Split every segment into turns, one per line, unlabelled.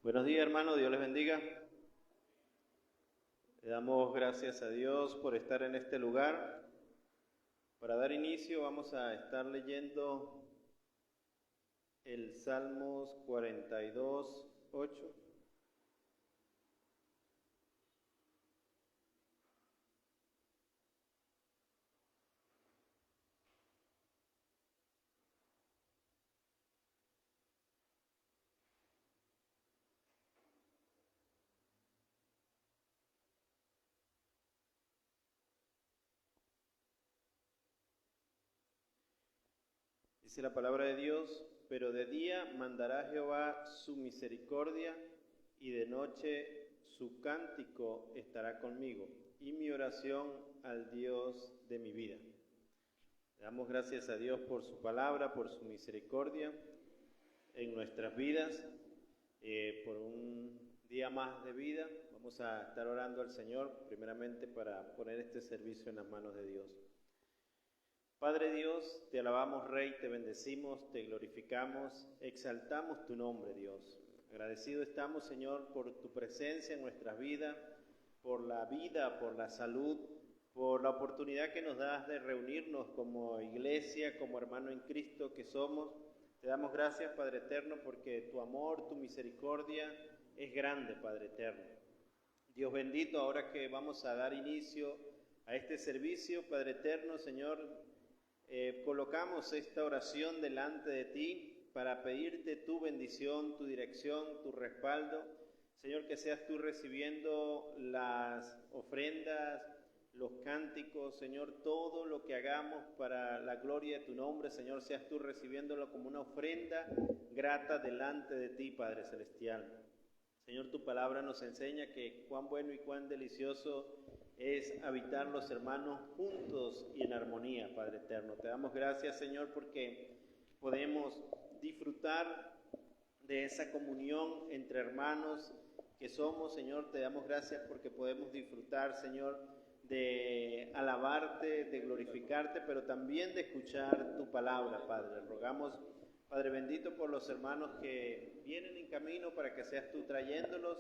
Buenos días, hermanos, Dios les bendiga. Le damos gracias a Dios por estar en este lugar. Para dar inicio vamos a estar leyendo el Salmos 42, 8. Dice la palabra de Dios: pero de día mandará Jehová su misericordia, y de noche su cántico estará conmigo, y mi oración al Dios de mi vida. Le damos gracias a Dios por su palabra, por su misericordia en nuestras vidas, por un día más de vida. Vamos a estar orando al Señor, primeramente para poner este servicio en las manos de Dios. Padre Dios, te alabamos, Rey, te bendecimos, te glorificamos, exaltamos tu nombre, Dios. Agradecido estamos, Señor, por tu presencia en nuestras vidas, por la salud, por la oportunidad que nos das de reunirnos como iglesia, como hermano en Cristo que somos. Te damos gracias, Padre eterno, porque tu amor, tu misericordia es grande, Padre eterno. Dios bendito, ahora que vamos a dar inicio a este servicio, Padre eterno, Señor, colocamos esta oración delante de ti para pedirte tu bendición, tu dirección, tu respaldo. Señor, que seas tú recibiendo las ofrendas, los cánticos, Señor, todo lo que hagamos para la gloria de tu nombre, Señor, seas tú recibiéndolo como una ofrenda grata delante de ti, Padre Celestial. Señor, tu palabra nos enseña que cuán bueno y cuán delicioso es habitar los hermanos juntos y en armonía, Padre eterno. Te damos gracias, Señor, porque podemos disfrutar de esa comunión entre hermanos que somos, Señor. Te damos gracias porque podemos disfrutar, Señor, de alabarte, de glorificarte, pero también de escuchar tu palabra, Padre. Rogamos, Padre bendito, por los hermanos que vienen en camino para que seas tú trayéndolos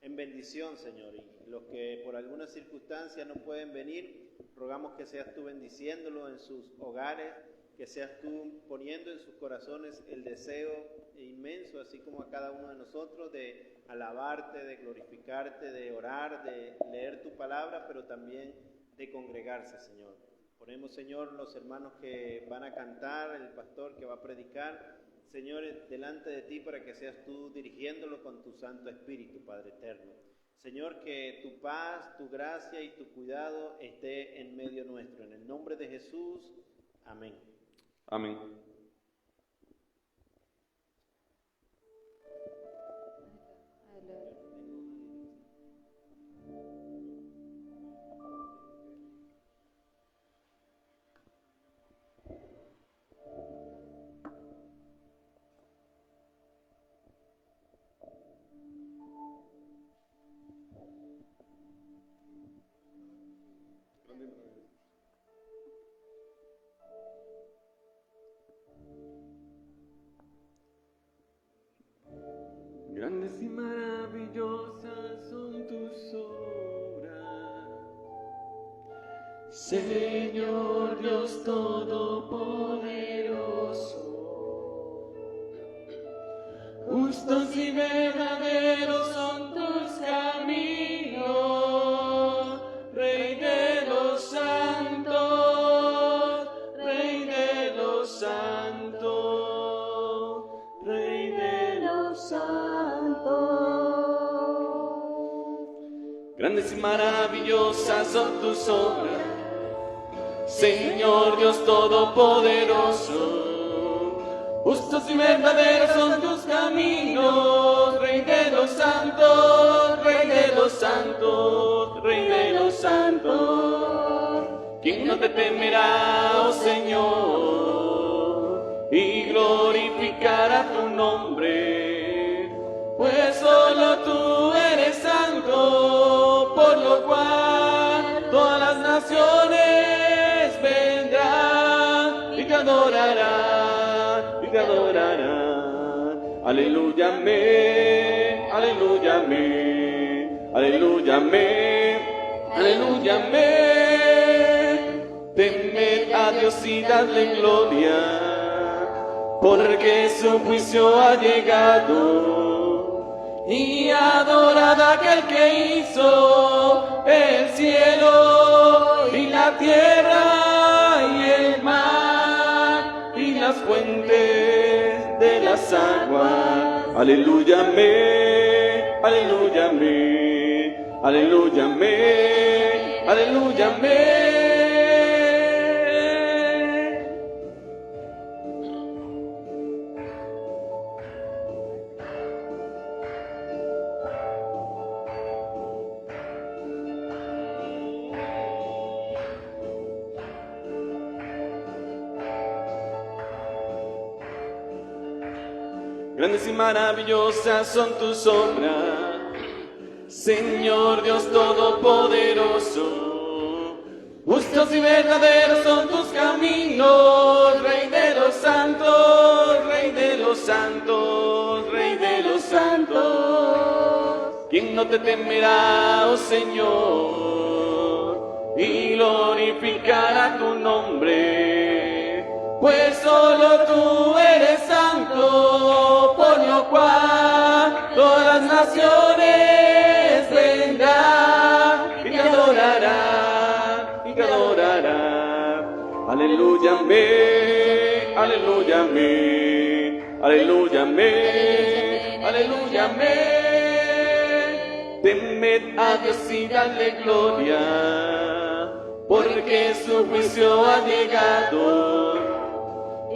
en bendición, Señor, y los que por alguna circunstancia no pueden venir, rogamos que seas tú bendiciéndolos en sus hogares, que seas tú poniendo en sus corazones el deseo inmenso, así como a cada uno de nosotros, de alabarte, de glorificarte, de orar, de leer tu palabra, pero también de congregarse, Señor. Ponemos, Señor, los hermanos que van a cantar, el pastor que va a predicar, Señor, delante de ti para que seas tú dirigiéndolo con tu Santo Espíritu, Padre eterno. Señor, que tu paz, tu gracia y tu cuidado esté en medio nuestro. En el nombre de Jesús, amén.
Amén. Grandes y maravillosas son tus obras, Señor Dios Todopoderoso. Justos y verdaderos son tus caminos, Rey de los santos, Rey de los santos, Rey de los santos. Grandes y maravillosas son tus obras, Señor Dios Todopoderoso. Justos y verdaderos son tus caminos, Rey de los santos, Rey de los santos, Rey de los santos. ¿Quién no te temerá, oh Señor, y glorificará tu nombre? Pues solo tú eres santo, por lo cual todas las naciones vendrán y te adorarán, y te adorarán. Aleluya, amén, aleluya, amén, aleluya, amén, aleluya, amén. Temed a Dios y dadle gloria, porque su juicio ha llegado, y adorad a aquel que hizo el cielo y la tierra y el mar y las fuentes de las aguas. Aleluya, amén, aleluya, amén, aleluya, amén, aleluya, amén. Grandes y maravillosas son tus obras, Señor Dios Todopoderoso. Justos y verdaderos son tus caminos, Rey de los santos, Rey de los santos, Rey de los santos. ¿Quién no te temerá, oh Señor, y glorificará tu nombre? Pues solo tú eres santo, por lo cual todas las naciones vendrán y te adorarán, y te adorarán. Aleluya, amén, aleluya, amén, aleluya, amén, aleluya, amén. Temed a Dios y dadle gloria, porque su juicio ha llegado,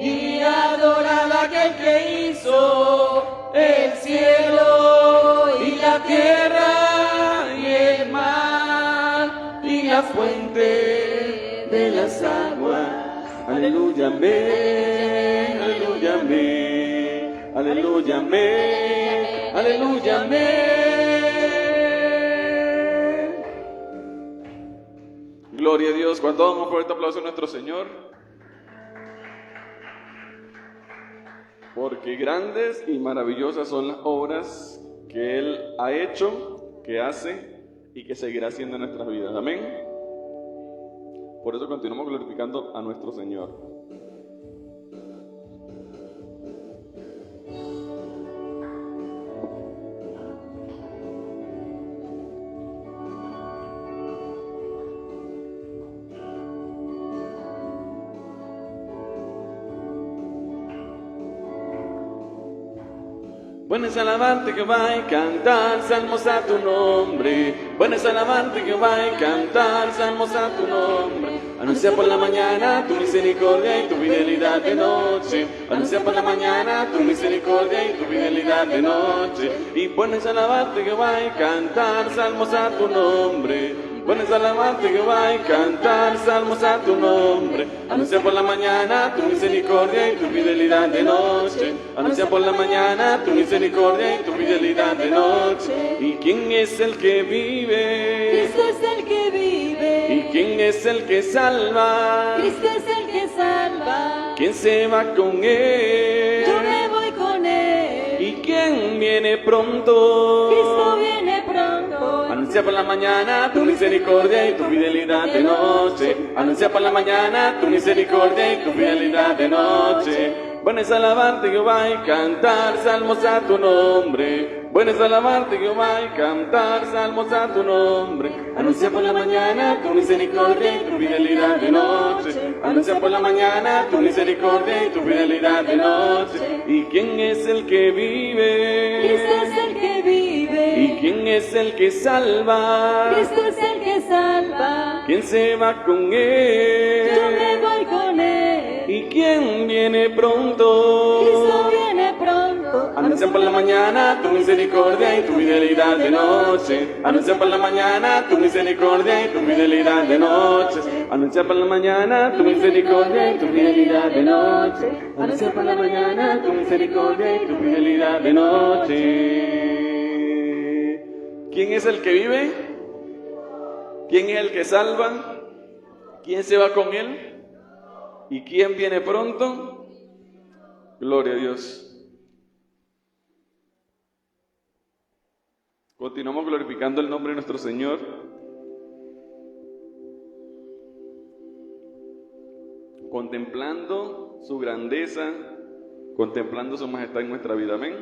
y adorad a aquel que hizo el cielo y la tierra y el mar y la fuente de las aguas. Aleluya, amén, aleluya, amén, aleluya, amén, aleluya, amén. Gloria a Dios. Cuando damos un fuerte aplauso a nuestro Señor. Porque grandes y maravillosas son las obras que Él ha hecho, que hace y que seguirá haciendo en nuestras vidas. Amén. Por eso continuamos glorificando a nuestro Señor. Bueno es alabarte Jehová y cantar salmos a tu nombre. Bueno es alabarte Jehová y cantar salmos a tu nombre. Anuncia por la mañana tu misericordia y tu fidelidad de noche. Anuncia por la mañana tu misericordia y tu fidelidad de noche. Y bueno es alabarte Jehová y cantar salmos a tu nombre. Bueno es alabarte Jehová y cantar salmos a tu nombre. Anuncia por la mañana tu misericordia y tu fidelidad de noche. Anuncia por la mañana tu misericordia y tu fidelidad de noche. ¿Y quién es el que vive?
Cristo es el que vive.
¿Y quién es el que salva?
Cristo es el que salva.
¿Quién se va con él?
Yo me voy con él.
¿Y quién viene pronto?
Cristo viene pronto.
Anuncia por la mañana tu misericordia y tu fidelidad de noche. Anuncia por la mañana tu misericordia y tu fidelidad de noche. Bueno es alabarte Jehová y cantar salmos a tu nombre. Bueno es alabarte Jehová y cantar salmos a tu nombre. Anuncia por la mañana tu misericordia y tu fidelidad de noche. Anuncia por la mañana tu misericordia y tu fidelidad de noche. ¿Y quién es el que vive?
Cristo es el que vive.
¿Y quién es el que salva?
Cristo es el que salva.
¿Quién se va con él?
Yo me voy con él.
¿Y quién viene pronto?
Cristo viene pronto.
Anuncia por la mañana tu misericordia y tu fidelidad de noche. Anuncia por la mañana tu misericordia y tu fidelidad de noche. Anuncia por la mañana tu misericordia y tu fidelidad de noche. Anuncia por la mañana tu misericordia y tu fidelidad de noche. ¿Quién es el que vive? ¿Quién es el que salva? ¿Quién se va con él? ¿Y quién viene pronto? Gloria a Dios. Continuamos glorificando el nombre de nuestro Señor. Contemplando su grandeza, contemplando su majestad en nuestra vida. Amén.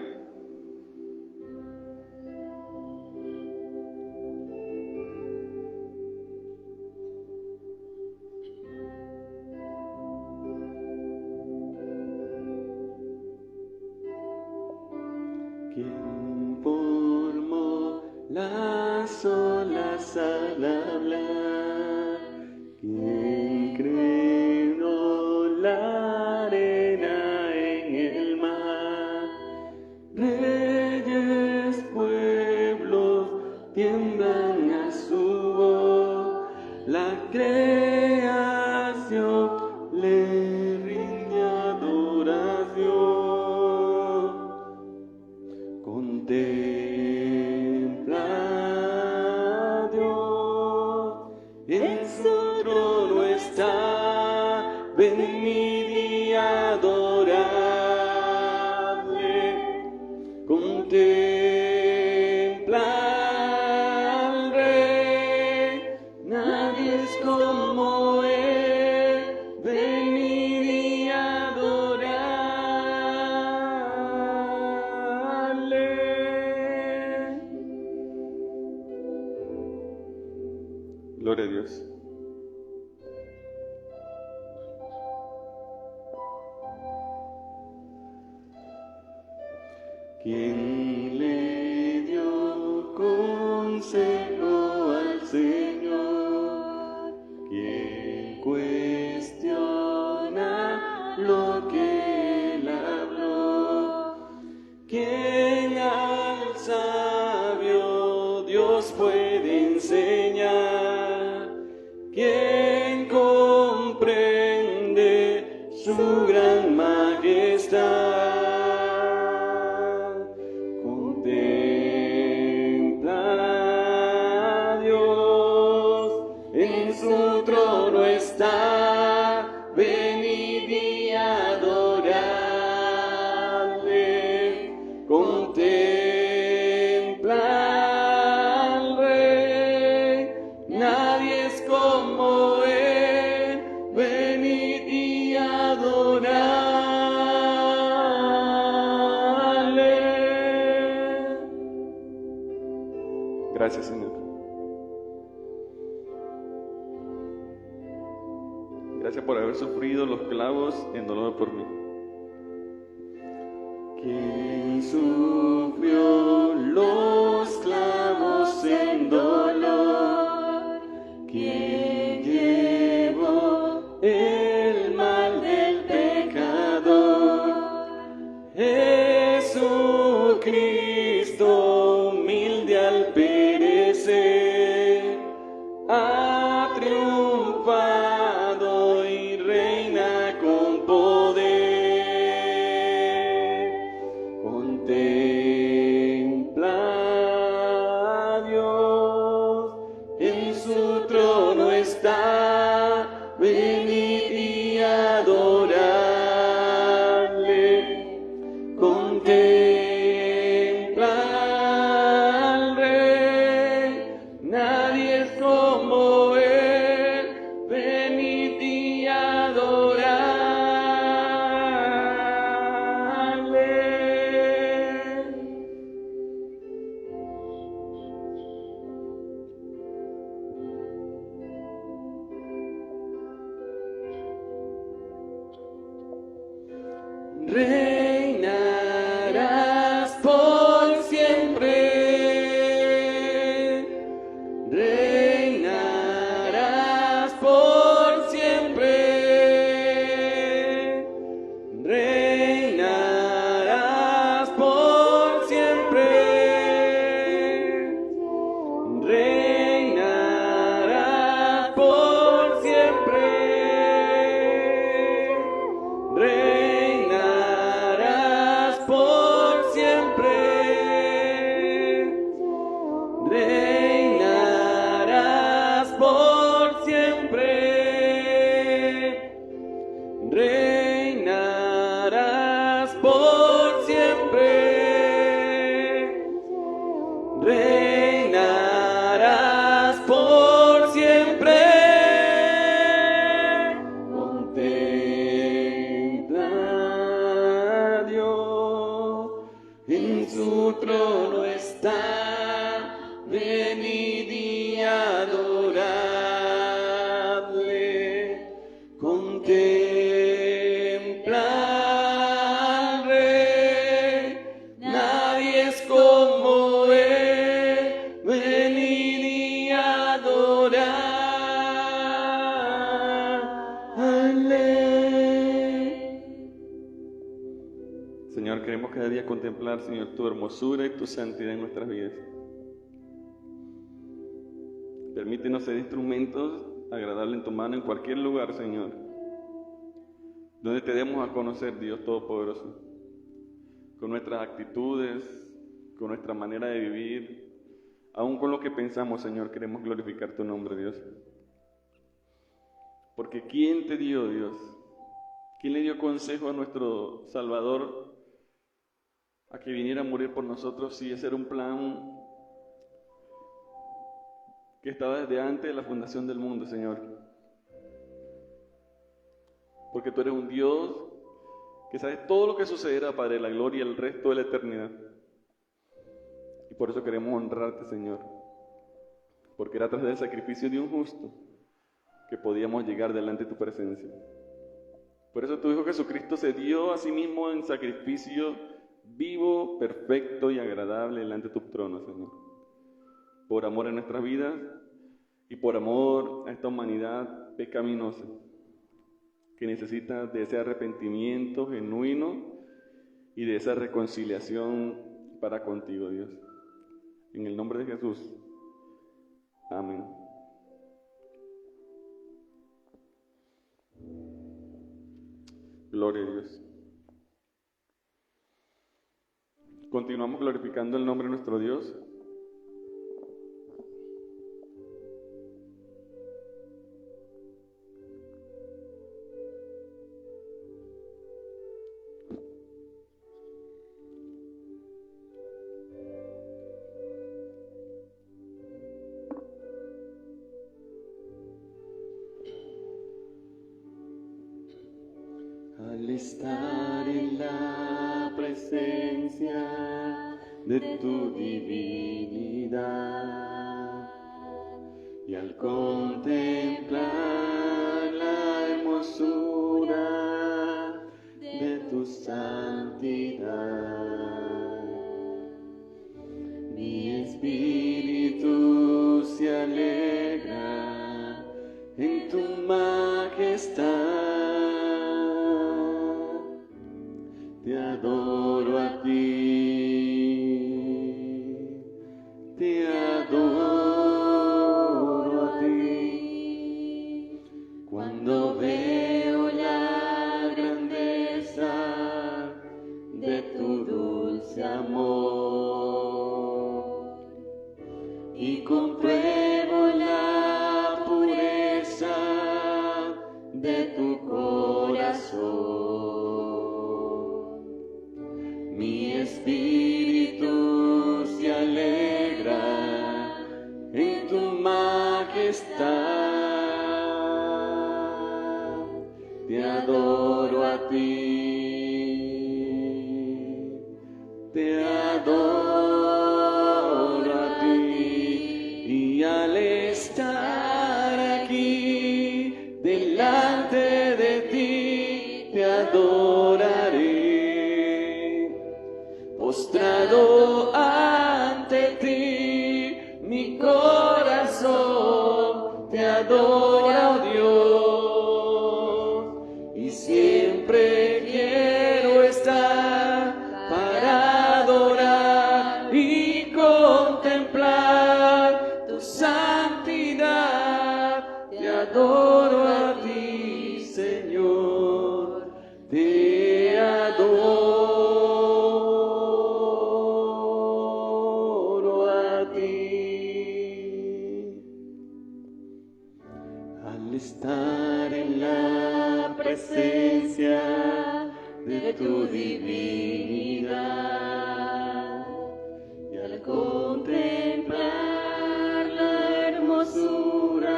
¿Quién formó las olas al hablar? ¿Quién creó la arena en el mar? Reyes, pueblos, tiemblan a su voz, la creación le rinde adoración. Contempla a Dios, en su trono está, venid y adoradle. Contempla al Rey, nadie es como él, venid y adoradle. Gloria a Dios. ¿Quién le dio consejo al Señor? ¿Quién cuestiona lo que Él habló? ¿Quién al sabio Dios puede enseñar? ¿Quién comprende su gran majestad? Contempla a Dios, en su trono está, venid y adoradle. Contempla al Rey, nadie es como él, venid y adoradle. Gracias, Señor. Gracias por haber sufrido los clavos en dolor por mí. ¿Quién sufrió los clavos en dolor? ¿Quién llevó el mal del pecador? Jesucristo, humilde al perecer, ha triunfado y reina con poder. Contempla a Dios, en su trono está, venid y adoradle. Contempla al Rey, nadie es como él, venid y adoradle. Reinarás por siempre, reinarás por siempre, reinarás por siempre, reinarás por siempre, reinarás por siempre, reinarás por siempre, reinarás por siempre, reinarás su trono está, venid y adoradle, contempla al Rey, nadie es como Él, venid y adoradle.
Señor, queremos cada día contemplar, Señor, tu hermosura y tu santidad en nuestras vidas. Permítenos ser instrumentos agradables en tu mano en cualquier lugar, Señor, donde te demos a conocer, Dios Todopoderoso, con nuestras actitudes, con nuestra manera de vivir, aún con lo que pensamos, Señor, queremos glorificar tu nombre, Dios. Porque ¿quién te dio, Dios? ¿Quién le dio consejo a nuestro Salvador a que viniera a morir por nosotros si ese era un plan que estaba desde antes de la fundación del mundo, Señor? Porque tú eres un Dios que sabes todo lo que sucederá, Padre, la gloria y el resto de la eternidad. Y por eso queremos honrarte, Señor, porque era a través del sacrificio de un justo que podíamos llegar delante de tu presencia. Por eso tu Hijo Jesucristo se dio a sí mismo en sacrificio vivo, perfecto y agradable delante de tu trono, Señor. Por amor a nuestras vidas y por amor a esta humanidad pecaminosa que necesita de ese arrepentimiento genuino y de esa reconciliación para contigo, Dios. En el nombre de Jesús. Amén. Gloria a Dios. Continuamos glorificando el nombre de nuestro Dios.
Al estar en la presencia de tu divinidad y al contemplar la hermosura de tu santidad, mi espíritu se alegra en tu majestad. Te adoro a ti, te adoro a ti. Cuando veo la grandeza de tu dulce amor y compruebo la pureza de tu corazón, mi espíritu se alegra en tu majestad. Te adoro a ti, te adoro a ti, y al estar aquí delante de ti te adoraré. Postrado ante ti, mi corazón te adora, oh Dios, y siempre quiero estar para adorar y contemplar tu santidad. Te adoro a ti, Señor, te adoro. Estar en la presencia de tu divinidad y al contemplar la hermosura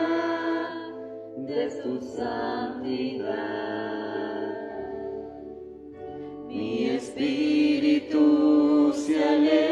de tu santidad, mi espíritu se alegra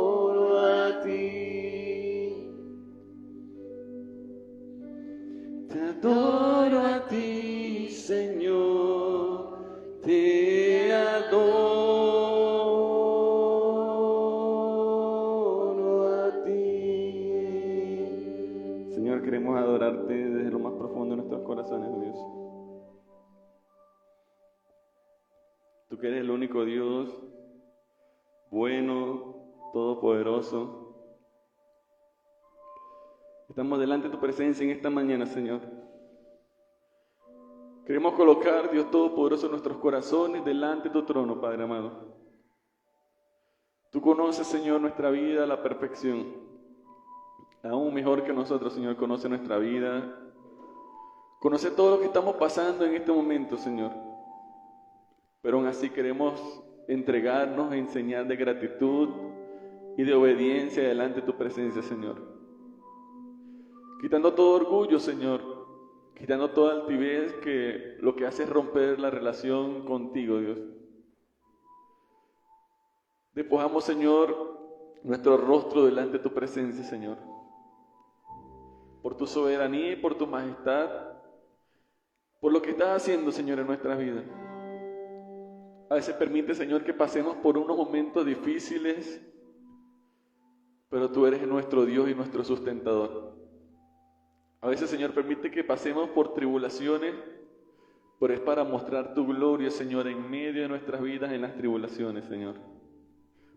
adoro a ti. Te adoro a ti, Señor. Te adoro a ti.
Señor, queremos adorarte desde lo más profundo de nuestros corazones, oh Dios. Tú que eres el único Dios, bueno, todopoderoso. Estamos delante de tu presencia en esta mañana, Señor. Queremos colocar, Dios Todopoderoso, nuestros corazones delante de tu trono, Padre amado. Tú conoces, Señor, nuestra vida a la perfección. Aún mejor que nosotros, Señor, conoce nuestra vida. Conoce todo lo que estamos pasando en este momento, Señor. Pero aún así queremos entregarnos a enseñar de gratitud y de obediencia delante de tu presencia, Señor. Quitando todo orgullo, Señor. Quitando toda altivez que lo que hace es romper la relación contigo, Dios. Despojamos, Señor, nuestro rostro delante de tu presencia, Señor. Por tu soberanía y por tu majestad, por lo que estás haciendo, Señor, en nuestras vidas. A veces permite, Señor, que pasemos por unos momentos difíciles, pero tú eres nuestro Dios y nuestro sustentador. A veces, Señor, permite que pasemos por tribulaciones, pero es para mostrar tu gloria, Señor, en medio de nuestras vidas en las tribulaciones, Señor.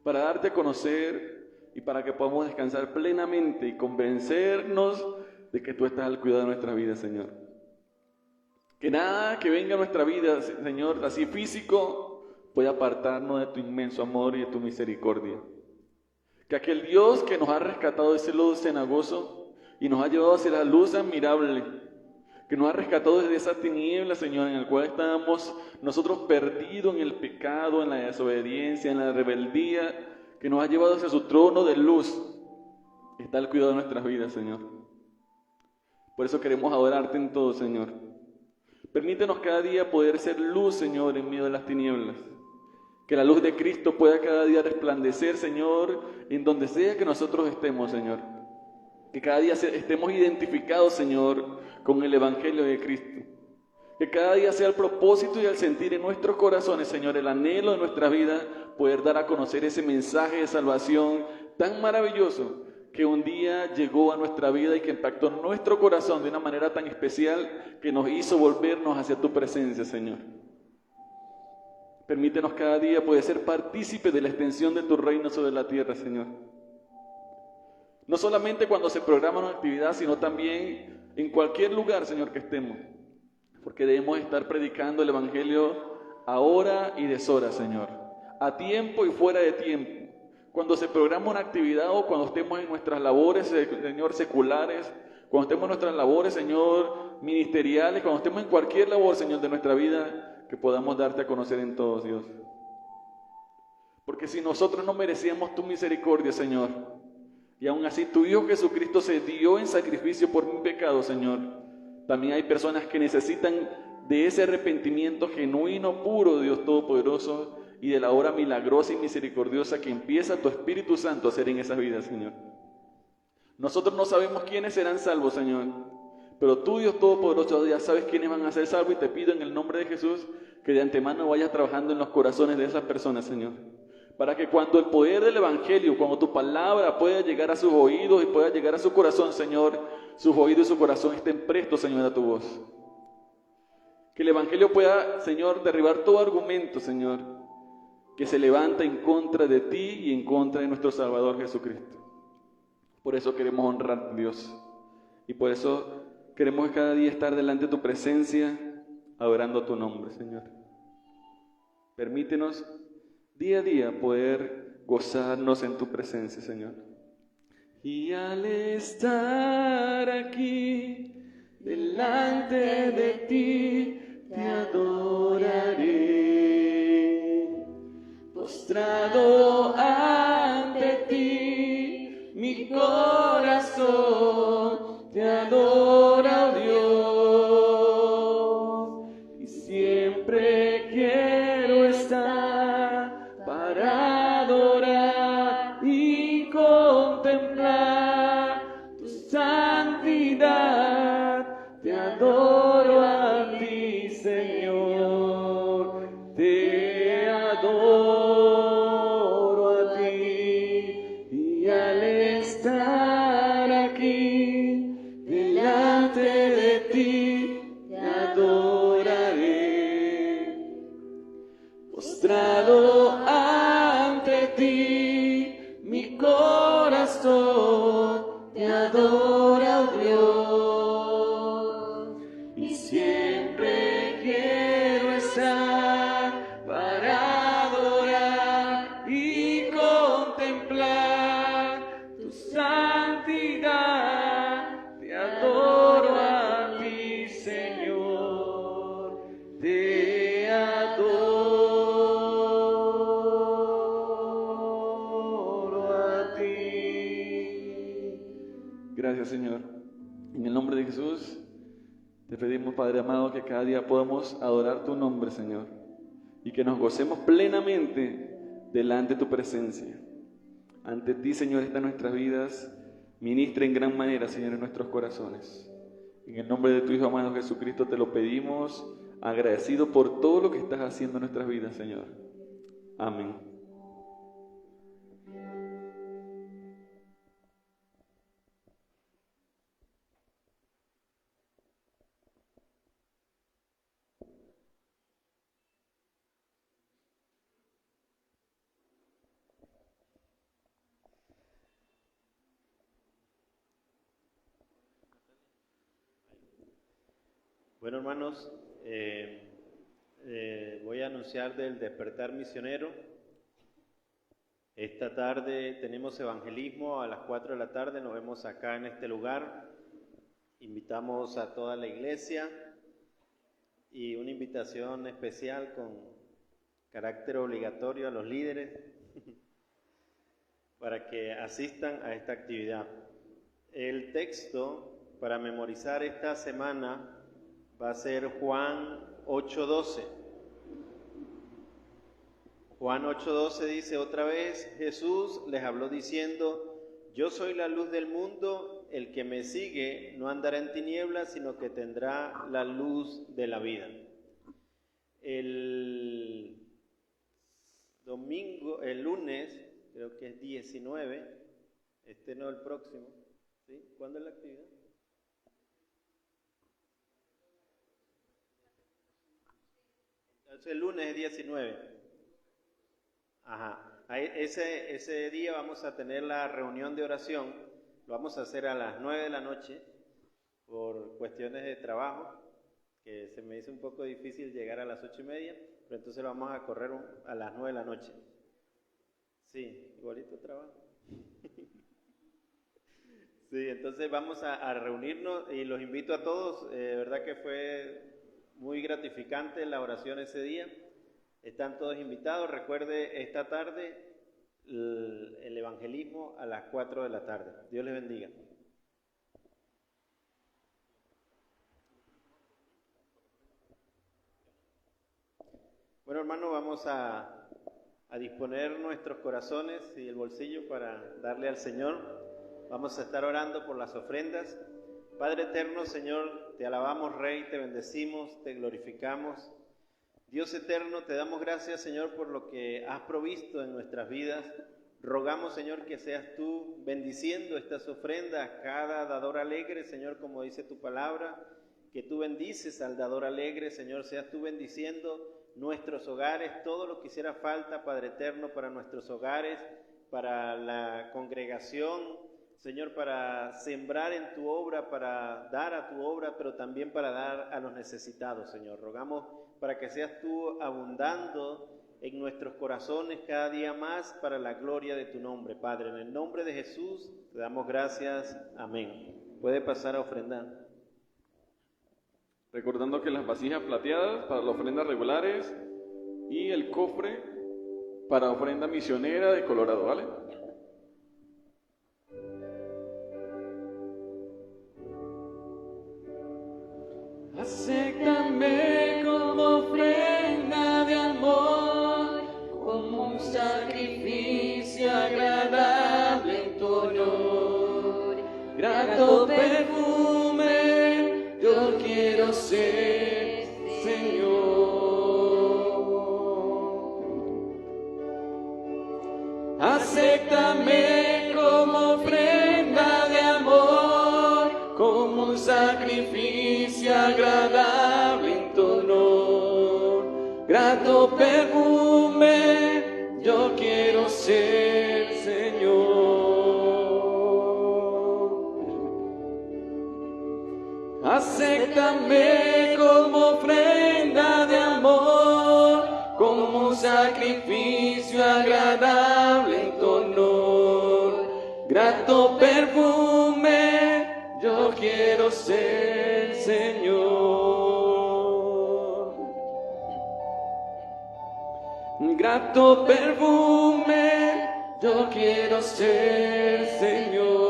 Para darte a conocer y para que podamos descansar plenamente y convencernos de que tú estás al cuidado de nuestras vidas, Señor. Que nada que venga a nuestra vida, Señor, así físico, pueda apartarnos de tu inmenso amor y de tu misericordia. Que aquel Dios que nos ha rescatado de ese lodo cenagoso y nos ha llevado hacia la luz admirable, que nos ha rescatado desde esa tiniebla, Señor, en el cual estábamos nosotros perdidos en el pecado, en la desobediencia, en la rebeldía, que nos ha llevado hacia su trono de luz. Está al cuidado de nuestras vidas, Señor. Por eso queremos adorarte en todo, Señor. Permítenos cada día poder ser luz, Señor, en medio de las tinieblas. Que la luz de Cristo pueda cada día resplandecer, Señor, en donde sea que nosotros estemos, Señor. Que cada día estemos identificados, Señor, con el Evangelio de Cristo. Que cada día sea el propósito y el sentir en nuestros corazones, Señor, el anhelo de nuestra vida, poder dar a conocer ese mensaje de salvación tan maravilloso que un día llegó a nuestra vida y que impactó nuestro corazón de una manera tan especial que nos hizo volvernos hacia tu presencia, Señor. Permítenos cada día poder ser partícipes de la extensión de tu reino sobre la tierra, Señor. No solamente cuando se programa una actividad, sino también en cualquier lugar, Señor, que estemos. Porque debemos estar predicando el Evangelio a hora y deshora, Señor. A tiempo y fuera de tiempo. Cuando se programa una actividad o cuando estemos en nuestras labores, Señor, seculares, cuando estemos en nuestras labores, Señor, ministeriales, cuando estemos en cualquier labor, Señor, de nuestra vida, que podamos darte a conocer en todos, Dios. Porque si nosotros no merecíamos tu misericordia, Señor, y aún así tu Hijo Jesucristo se dio en sacrificio por mi pecado, Señor, también hay personas que necesitan de ese arrepentimiento genuino, puro, Dios Todopoderoso, y de la obra milagrosa y misericordiosa que empieza tu Espíritu Santo a hacer en esas vidas, Señor. Nosotros no sabemos quiénes serán salvos, Señor, pero tú, Dios Todopoderoso, ya sabes quiénes van a ser salvos, y te pido en el nombre de Jesús que de antemano vayas trabajando en los corazones de esas personas, Señor, para que cuando el poder del Evangelio, cuando tu palabra pueda llegar a sus oídos y pueda llegar a su corazón, Señor, sus oídos y su corazón estén prestos, Señor, a tu voz. Que el Evangelio pueda, Señor, derribar todo argumento, Señor, que se levanta en contra de ti y en contra de nuestro Salvador Jesucristo. Por eso queremos honrar a Dios. Y por eso queremos cada día estar delante de tu presencia, adorando tu nombre, Señor. Permítenos día a día poder gozarnos en tu presencia, Señor.
Y al estar aquí delante de ti, te adoraré. Postrado ante ti, mi corazón te adora, oh Dios. Y siempre quiero estar para adorar y contemplar tu santidad. Te adoro a ti, Señor, te adoro a ti, y al estar aquí delante de ti te adoraré. Postrado ante ti, mi corazón te adora, oh Dios, y siempre quiero estar para adorar y contemplar tu santidad. Te adoro a ti, Señor, te adoro a ti.
Gracias, Señor. En el nombre de Jesús, te pedimos, Padre amado, que cada día podamos adorar tu nombre, Señor, y que nos gocemos plenamente delante de tu presencia. Ante ti, Señor, están nuestras vidas. Ministra en gran manera, Señor, en nuestros corazones. En el nombre de tu Hijo amado Jesucristo te lo pedimos, agradecido por todo lo que estás haciendo en nuestras vidas, Señor. Amén.
Bueno, hermanos, voy a anunciar del despertar misionero. Esta tarde tenemos evangelismo a las 4 de la tarde, nos vemos acá en este lugar. Invitamos a toda la iglesia y una invitación especial con carácter obligatorio a los líderes para que asistan a esta actividad. El texto para memorizar esta semana va a ser Juan 8:12. Juan 8:12 dice otra vez: Jesús les habló diciendo: yo soy la luz del mundo, el que me sigue no andará en tinieblas, sino que tendrá la luz de la vida. El lunes, creo que es 19, no el próximo, ¿sí? ¿Cuándo es la actividad? Entonces el lunes es 19. Ajá. Ese día vamos a tener la reunión de oración. Lo vamos a hacer a las 9 de la noche por cuestiones de trabajo, que se me hizo un poco difícil llegar a las 8:30, pero entonces lo vamos a correr a las 9 de la noche. Sí, igualito trabajo. Sí, entonces vamos a reunirnos y los invito a todos. Verdad que fue muy gratificante la oración ese día. Están todos invitados. Recuerde, esta tarde el evangelismo a las 4 de la tarde. Dios les bendiga. Bueno, hermanos, vamos a disponer nuestros corazones y el bolsillo para darle al Señor. Vamos a estar orando por las ofrendas. Padre eterno, Señor, te alabamos, Rey, te bendecimos, te glorificamos. Dios eterno, te damos gracias, Señor, por lo que has provisto en nuestras vidas. Rogamos, Señor, que seas tú bendiciendo estas ofrendas, cada dador alegre, Señor, como dice tu palabra, que tú bendices al dador alegre, Señor, seas tú bendiciendo nuestros hogares, todo lo que hiciera falta, Padre eterno, para nuestros hogares, para la congregación, Señor, para sembrar en tu obra, para dar a tu obra, pero también para dar a los necesitados, Señor. Rogamos para que seas tú abundando en nuestros corazones cada día más para la gloria de tu nombre, Padre. En el nombre de Jesús te damos gracias. Amén. Puede pasar a ofrendar.
Recordando que las vasijas plateadas para las ofrendas regulares y el cofre para ofrenda misionera de Colorado, ¿vale?
Acéptame como ofrenda de amor, como un sacrificio acéptame como ofrenda de amor, como un sacrificio agradable en tu honor. Grato perfume yo quiero ser, Señor. Acéptame como ofrenda de amor, como un sacrificio agradable en tu honor. Grato perfume yo quiero ser, Señor. Grato perfume yo quiero ser, Señor.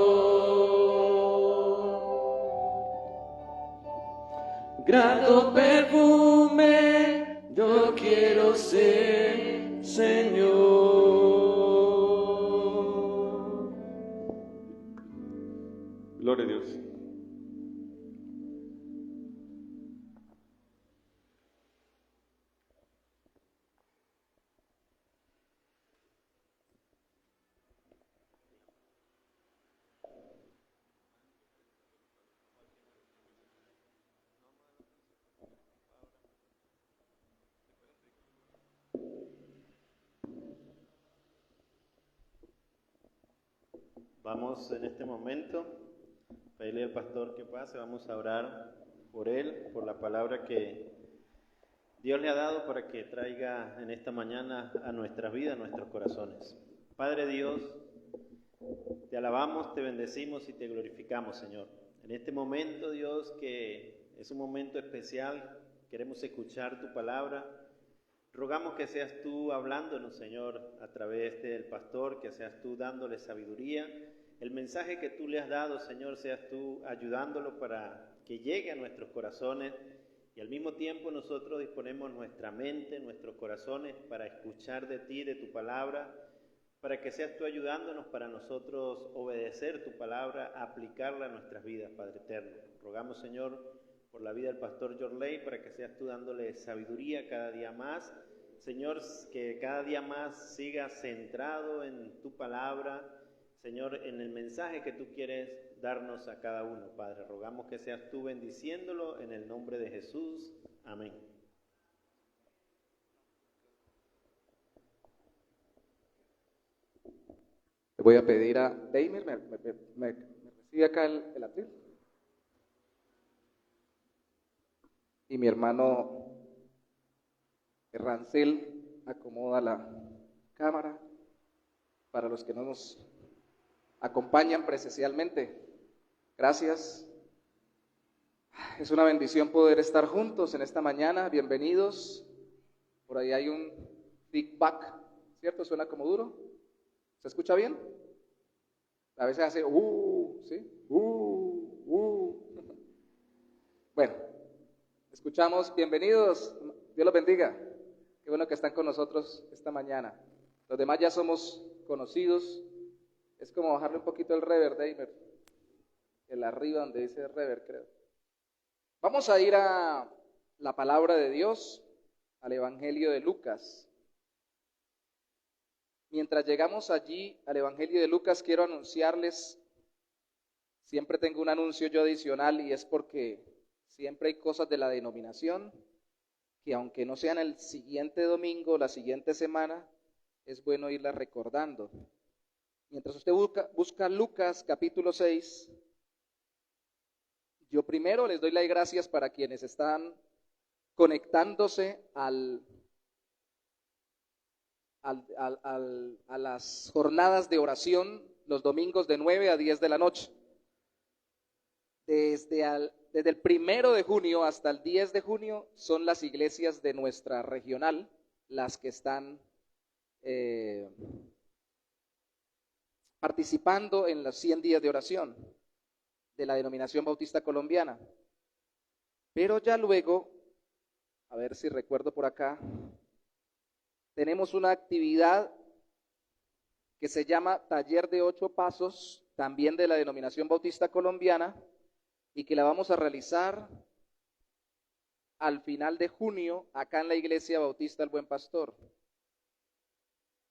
Grato perfume yo quiero ser, Señor.
Gloria a Dios.
Vamos en este momento a pedirle al pastor que pase, vamos a orar por él, por la palabra que Dios le ha dado para que traiga en esta mañana a nuestras vidas, a nuestros corazones. Padre Dios, te alabamos, te bendecimos y te glorificamos, Señor. En este momento, Dios, que es un momento especial, queremos escuchar tu palabra. Rogamos que seas tú hablándonos, Señor, a través del pastor, que seas tú dándole sabiduría. El mensaje que tú le has dado, Señor, seas tú ayudándolo para que llegue a nuestros corazones y al mismo tiempo nosotros disponemos nuestra mente, nuestros corazones para escuchar de ti, de tu palabra, para que seas tú ayudándonos para nosotros obedecer tu palabra, aplicarla a nuestras vidas, Padre eterno. Rogamos, Señor, por la vida del pastor Yorley, para que seas tú dándole sabiduría cada día más. Señor, que cada día más siga centrado en tu palabra, Señor, en el mensaje que tú quieres darnos a cada uno, Padre. Rogamos que seas tú bendiciéndolo en el nombre de Jesús. Amén.
Le voy a pedir a Deimir, me recibe acá el atril. Y mi hermano Rancel acomoda la cámara para los que no nos acompañan presencialmente. Gracias. Es una bendición poder estar juntos en esta mañana. Bienvenidos. Por ahí hay un feedback, ¿cierto? Suena como duro. ¿Se escucha bien? A veces hace ¿sí? Bueno, escuchamos. Bienvenidos. Dios los bendiga. Qué bueno que están con nosotros esta mañana. Los demás ya somos conocidos. Es como bajarle un poquito el reverb, Deimer. El arriba donde dice reverb, creo. Vamos a ir a la palabra de Dios, al Evangelio de Lucas. Mientras llegamos allí al Evangelio de Lucas, quiero anunciarles, siempre tengo un anuncio yo adicional, y es porque siempre hay cosas de la denominación que aunque no sean el siguiente domingo, la siguiente semana, es bueno irlas recordando. Mientras usted busca Lucas capítulo 6, yo primero les doy las gracias para quienes están conectándose a las jornadas de oración los domingos de 9 a 10 de la noche. Desde el 1 de junio hasta el 10 de junio son las iglesias de nuestra regional las que están participando en los 100 días de oración de la denominación bautista colombiana. Pero ya luego, a ver si recuerdo por acá, tenemos una actividad que se llama Taller de 8 Pasos, también de la denominación bautista colombiana, y que la vamos a realizar al final de junio acá en la Iglesia Bautista El Buen Pastor.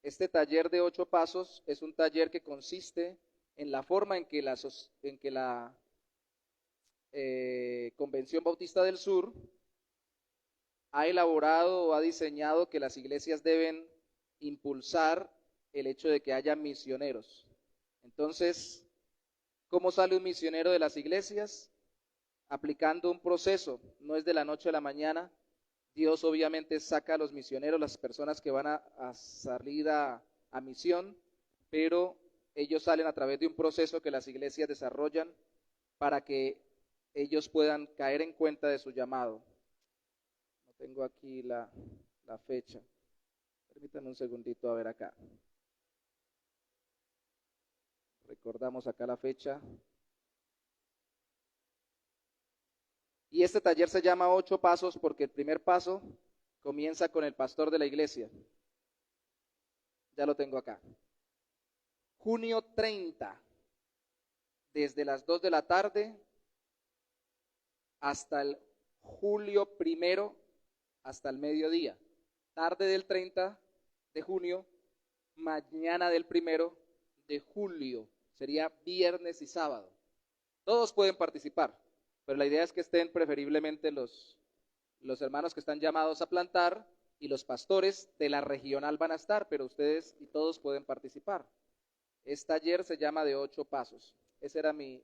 Este taller de 8 pasos es un taller que consiste en la forma en que la Convención Bautista del Sur ha elaborado o ha diseñado que las iglesias deben impulsar el hecho de que haya misioneros. Entonces, ¿cómo sale un misionero de las iglesias? Aplicando un proceso, no es de la noche a la mañana. Dios obviamente saca a los misioneros, las personas que van a salir a misión, pero ellos salen a través de un proceso que las iglesias desarrollan para que ellos puedan caer en cuenta de su llamado. No tengo aquí la fecha. Permítanme un segundito a ver acá. Recordamos acá la fecha. Y este taller se llama 8 pasos porque el primer paso comienza con el pastor de la iglesia. Ya lo tengo acá. Junio 30, desde las 2 de la tarde hasta el julio 1, hasta el mediodía. Tarde del 30 de junio, mañana del 1 de julio. Sería viernes y sábado. Todos pueden participar, pero la idea es que estén preferiblemente los hermanos que están llamados a plantar y los pastores de la regional van a estar, pero ustedes y todos pueden participar. Este taller se llama de 8 pasos. Ese era mi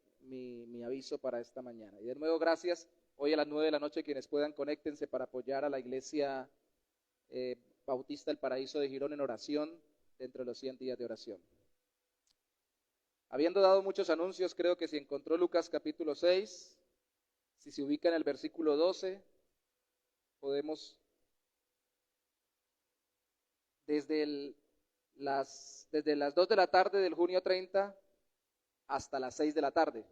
aviso para esta mañana. Y de nuevo, gracias. Hoy a las 9 de la noche, quienes puedan, conéctense para apoyar a la Iglesia Bautista El Paraíso de Girón en oración, dentro de los 100 días de oración. Habiendo dado muchos anuncios, creo que si encontró Lucas capítulo 6, si se ubica en el versículo 12, podemos, desde las 2 de la tarde del junio 30 hasta las 6 de la tarde,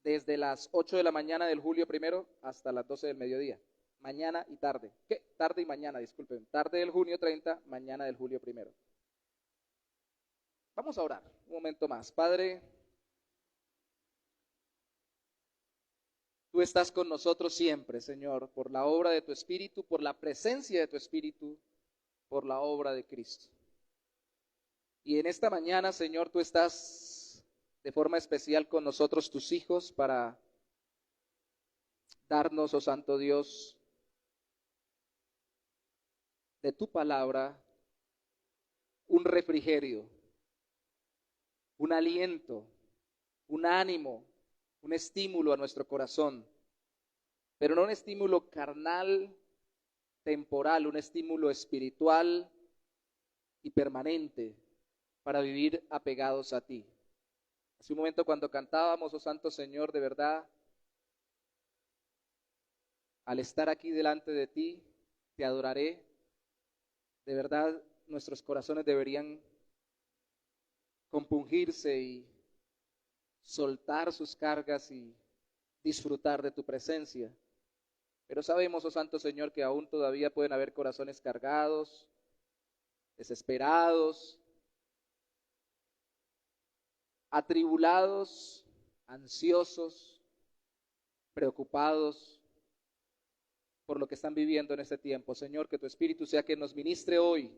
desde las 8 de la mañana del julio 1 hasta las 12 del mediodía, mañana y tarde. ¿Qué? Tarde y mañana, disculpen. Tarde del junio 30, mañana del julio 1. Vamos a orar un momento más. Padre, tú estás con nosotros siempre, Señor, por la obra de tu Espíritu, por la presencia de tu Espíritu, por la obra de Cristo. Y en esta mañana, Señor, tú estás de forma especial con nosotros, tus hijos, para darnos, oh Santo Dios, de tu palabra, un refrigerio, un aliento, un ánimo, un estímulo a nuestro corazón, pero no un estímulo carnal, temporal, un estímulo espiritual y permanente para vivir apegados a ti. Hace un momento cuando cantábamos, oh Santo Señor, de verdad, al estar aquí delante de ti, te adoraré. De verdad, nuestros corazones deberían compungirse y soltar sus cargas y disfrutar de tu presencia. Pero sabemos, oh Santo Señor, que aún todavía pueden haber corazones cargados, desesperados, atribulados, ansiosos, preocupados por lo que están viviendo en este tiempo. Señor, que tu Espíritu sea quien nos ministre hoy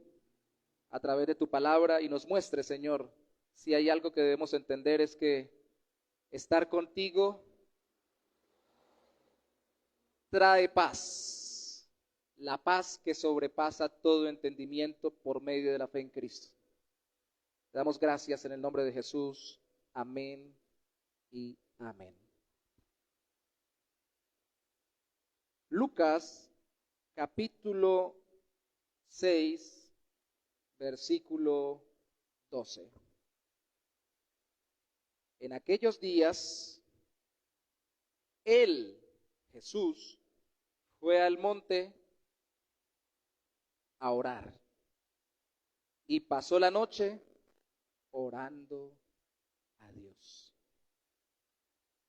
a través de tu palabra y nos muestre, Señor, si hay algo que debemos entender es que estar contigo trae paz, la paz que sobrepasa todo entendimiento por medio de la fe en Cristo. Te damos gracias en el nombre de Jesús. Amén y amén. Lucas capítulo 6, versículo 12. En aquellos días, Jesús, fue al monte a orar y pasó la noche orando a Dios.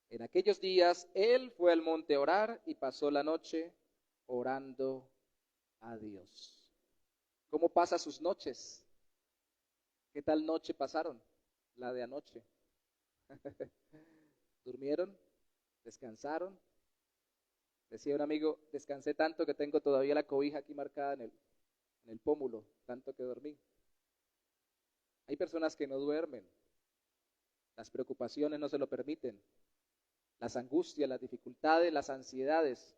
En aquellos días, él fue al monte a orar y pasó la noche orando a Dios. ¿Cómo pasa sus noches? ¿Qué tal noche pasaron? La de anoche. ¿Durmieron? ¿Descansaron? Decía un amigo, descansé tanto que tengo todavía la cobija aquí marcada en el pómulo, tanto que dormí. personas que no duermen. Las preocupaciones no se lo permiten. Las angustias, las dificultades, las ansiedades.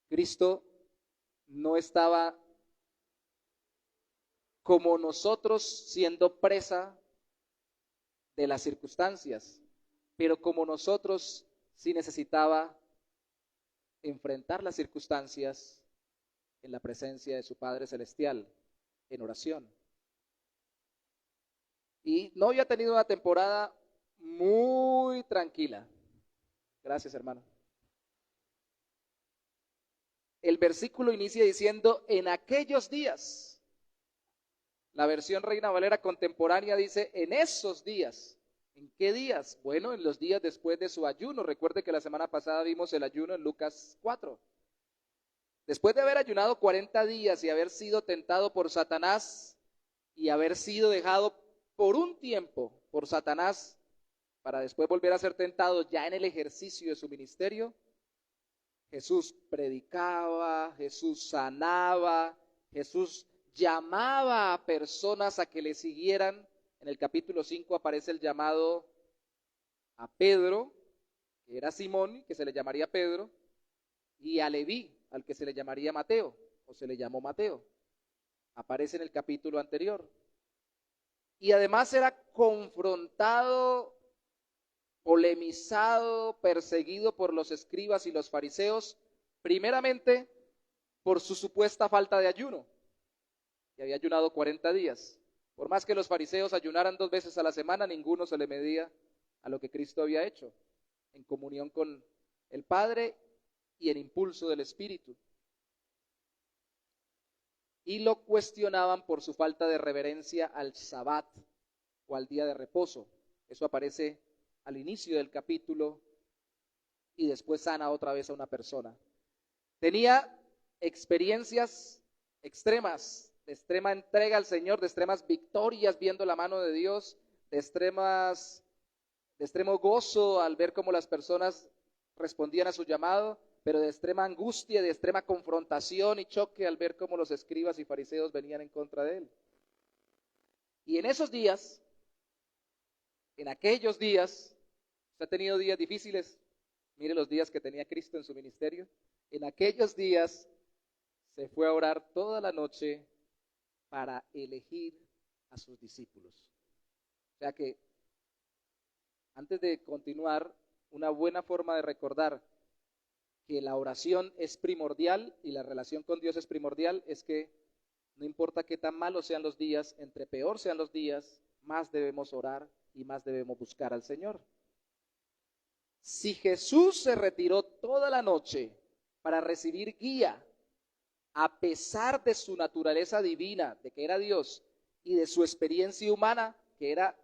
Cristo no estaba como nosotros siendo presa de las circunstancias, pero como nosotros sí necesitaba enfrentar las circunstancias en la presencia de su Padre Celestial, en oración. Y no había tenido una temporada muy tranquila. Gracias, hermano. El versículo inicia diciendo, en aquellos días. La versión Reina Valera contemporánea dice, en esos días. ¿En qué días? Bueno, en los días después de su ayuno. Recuerde que la semana pasada vimos el ayuno en Lucas 4. Después de haber ayunado 40 días y haber sido tentado por Satanás y haber sido dejado por un tiempo por Satanás para después volver a ser tentado ya en el ejercicio de su ministerio, Jesús predicaba, Jesús sanaba, Jesús llamaba a personas a que le siguieran. En el capítulo 5 aparece el llamado a Pedro, que era Simón, que se le llamaría Pedro, y a Leví, al que se le llamaría Mateo, o se le llamó Mateo. Aparece en el capítulo anterior. Y además era confrontado, polemizado, perseguido por los escribas y los fariseos, primeramente por su supuesta falta de ayuno, que había ayunado 40 días. Por más que los fariseos ayunaran 2 veces a la semana, ninguno se le medía a lo que Cristo había hecho, en comunión con el Padre y en impulso del Espíritu. Y lo cuestionaban por su falta de reverencia al Sabbat o al día de reposo. Eso aparece al inicio del capítulo y después sana otra vez a una persona. Tenía experiencias extremas, de extrema entrega al Señor, de extremas victorias viendo la mano de Dios, de extremo gozo al ver cómo las personas respondían a su llamado, pero de extrema angustia, de extrema confrontación y choque al ver cómo los escribas y fariseos venían en contra de él. Y en esos días, en aquellos días, ¿usted ha tenido días difíciles? Mire los días que tenía Cristo en su ministerio. En aquellos días se fue a orar toda la noche para elegir a sus discípulos. O sea que, antes de continuar, una buena forma de recordar que la oración es primordial y la relación con Dios es primordial es que no importa qué tan malos sean los días, entre peor sean los días, más debemos orar y más debemos buscar al Señor. Si Jesús se retiró toda la noche para recibir guía, a pesar de su naturaleza divina, de que era Dios, y de su experiencia humana, que era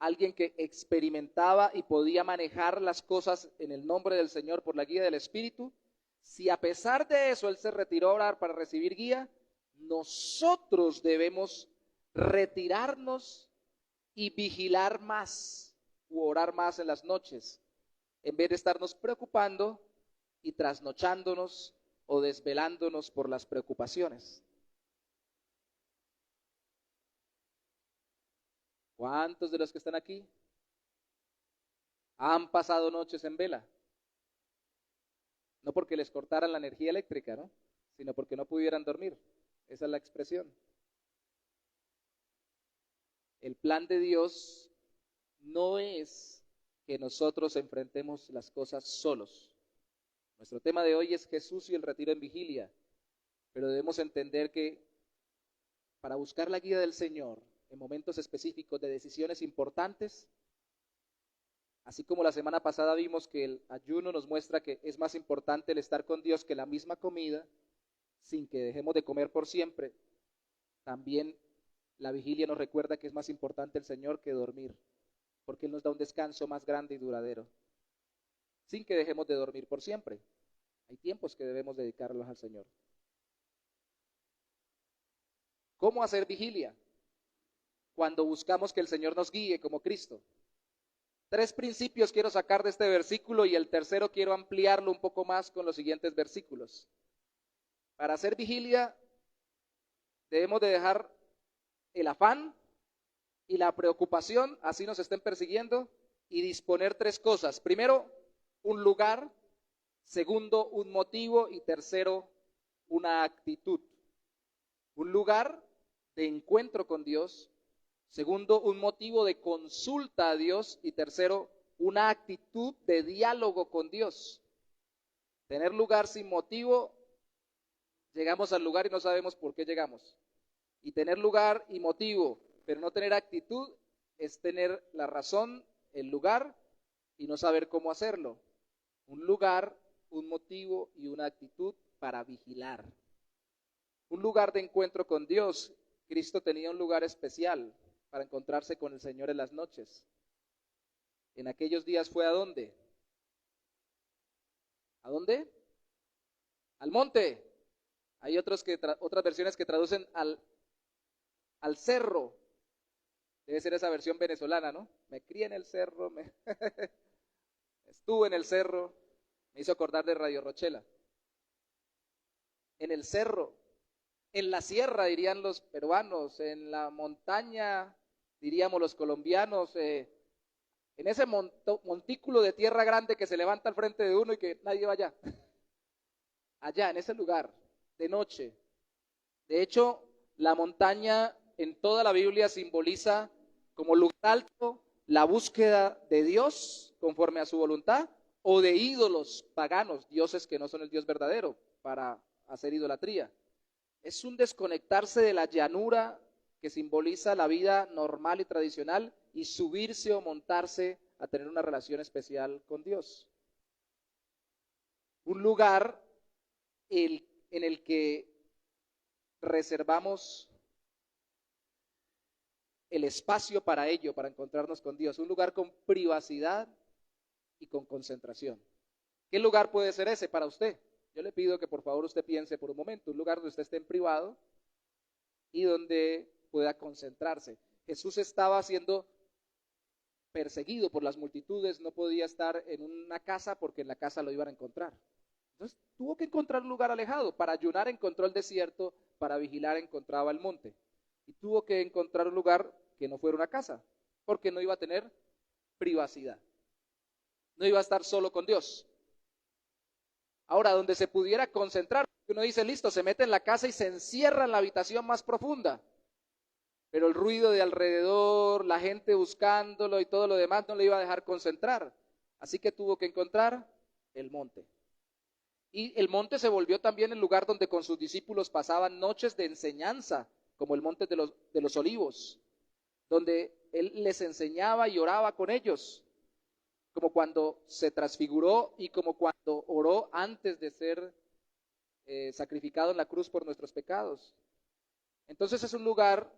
alguien que experimentaba y podía manejar las cosas en el nombre del Señor por la guía del Espíritu, si a pesar de eso Él se retiró a orar para recibir guía, nosotros debemos retirarnos y vigilar más u orar más en las noches, en vez de estarnos preocupando y trasnochándonos o desvelándonos por las preocupaciones. ¿Cuántos de los que están aquí han pasado noches en vela? No porque les cortaran la energía eléctrica, ¿no? Sino porque no pudieran dormir. Esa es la expresión. El plan de Dios no es que nosotros enfrentemos las cosas solos. Nuestro tema de hoy es Jesús y el retiro en vigilia, pero debemos entender que para buscar la guía del Señor en momentos específicos de decisiones importantes, así como la semana pasada vimos que el ayuno nos muestra que es más importante el estar con Dios que la misma comida, sin que dejemos de comer por siempre, también la vigilia nos recuerda que es más importante el Señor que dormir, porque Él nos da un descanso más grande y duradero, sin que dejemos de dormir por siempre. Hay tiempos que debemos dedicarlos al Señor. ¿Cómo hacer vigilia? Cuando buscamos que el Señor nos guíe como Cristo. 3 principios quiero sacar de este versículo y el tercero quiero ampliarlo un poco más con los siguientes versículos. Para hacer vigilia debemos de dejar el afán y la preocupación, así nos estén persiguiendo, y disponer tres cosas. Primero, un lugar. Segundo, un motivo. Y tercero, una actitud. Un lugar de encuentro con Dios. Segundo, un motivo de consulta a Dios. Y tercero, una actitud de diálogo con Dios. Tener lugar sin motivo, llegamos al lugar y no sabemos por qué llegamos. Y tener lugar y motivo, pero no tener actitud, es tener la razón, el lugar, y no saber cómo hacerlo. Un lugar, un motivo y una actitud para vigilar. Un lugar de encuentro con Dios. Cristo tenía un lugar especial para encontrarse con el Señor en las noches. En aquellos días fue ¿a dónde? ¿A dónde? Al monte. Hay otras versiones que traducen al cerro. Debe ser esa versión venezolana, ¿no? Me crié en el cerro, estuve en el cerro, me hizo acordar de Radio Rochela. En el cerro, en la sierra dirían los peruanos, en la montaña diríamos los colombianos, en ese montículo de tierra grande que se levanta al frente de uno y que nadie va allá. Allá, en ese lugar, de noche. De hecho, la montaña en toda la Biblia simboliza como lugar alto la búsqueda de Dios conforme a su voluntad o de ídolos paganos, dioses que no son el Dios verdadero, para hacer idolatría. Es un desconectarse de la llanura que simboliza la vida normal y tradicional y subirse o montarse a tener una relación especial con Dios. Un lugar en el que reservamos el espacio para ello, para encontrarnos con Dios. Un lugar con privacidad y con concentración. ¿Qué lugar puede ser ese para usted? Yo le pido que por favor usted piense por un momento, un lugar donde usted esté en privado y donde pueda concentrarse. Jesús estaba siendo perseguido por las multitudes, no podía estar en una casa porque en la casa lo iban a encontrar. Entonces tuvo que encontrar un lugar alejado. Para ayunar encontró el desierto, para vigilar encontraba el monte. Y tuvo que encontrar un lugar que no fuera una casa, porque no iba a tener privacidad. No iba a estar solo con Dios. Ahora, donde se pudiera concentrar, uno dice, listo, se mete en la casa y se encierra en la habitación más profunda. Pero el ruido de alrededor, la gente buscándolo y todo lo demás no le iba a dejar concentrar. Así que tuvo que encontrar el monte. Y el monte se volvió también el lugar donde con sus discípulos pasaban noches de enseñanza, como el monte de los olivos, donde él les enseñaba y oraba con ellos, como cuando se transfiguró y como cuando oró antes de ser sacrificado en la cruz por nuestros pecados. Entonces es un lugar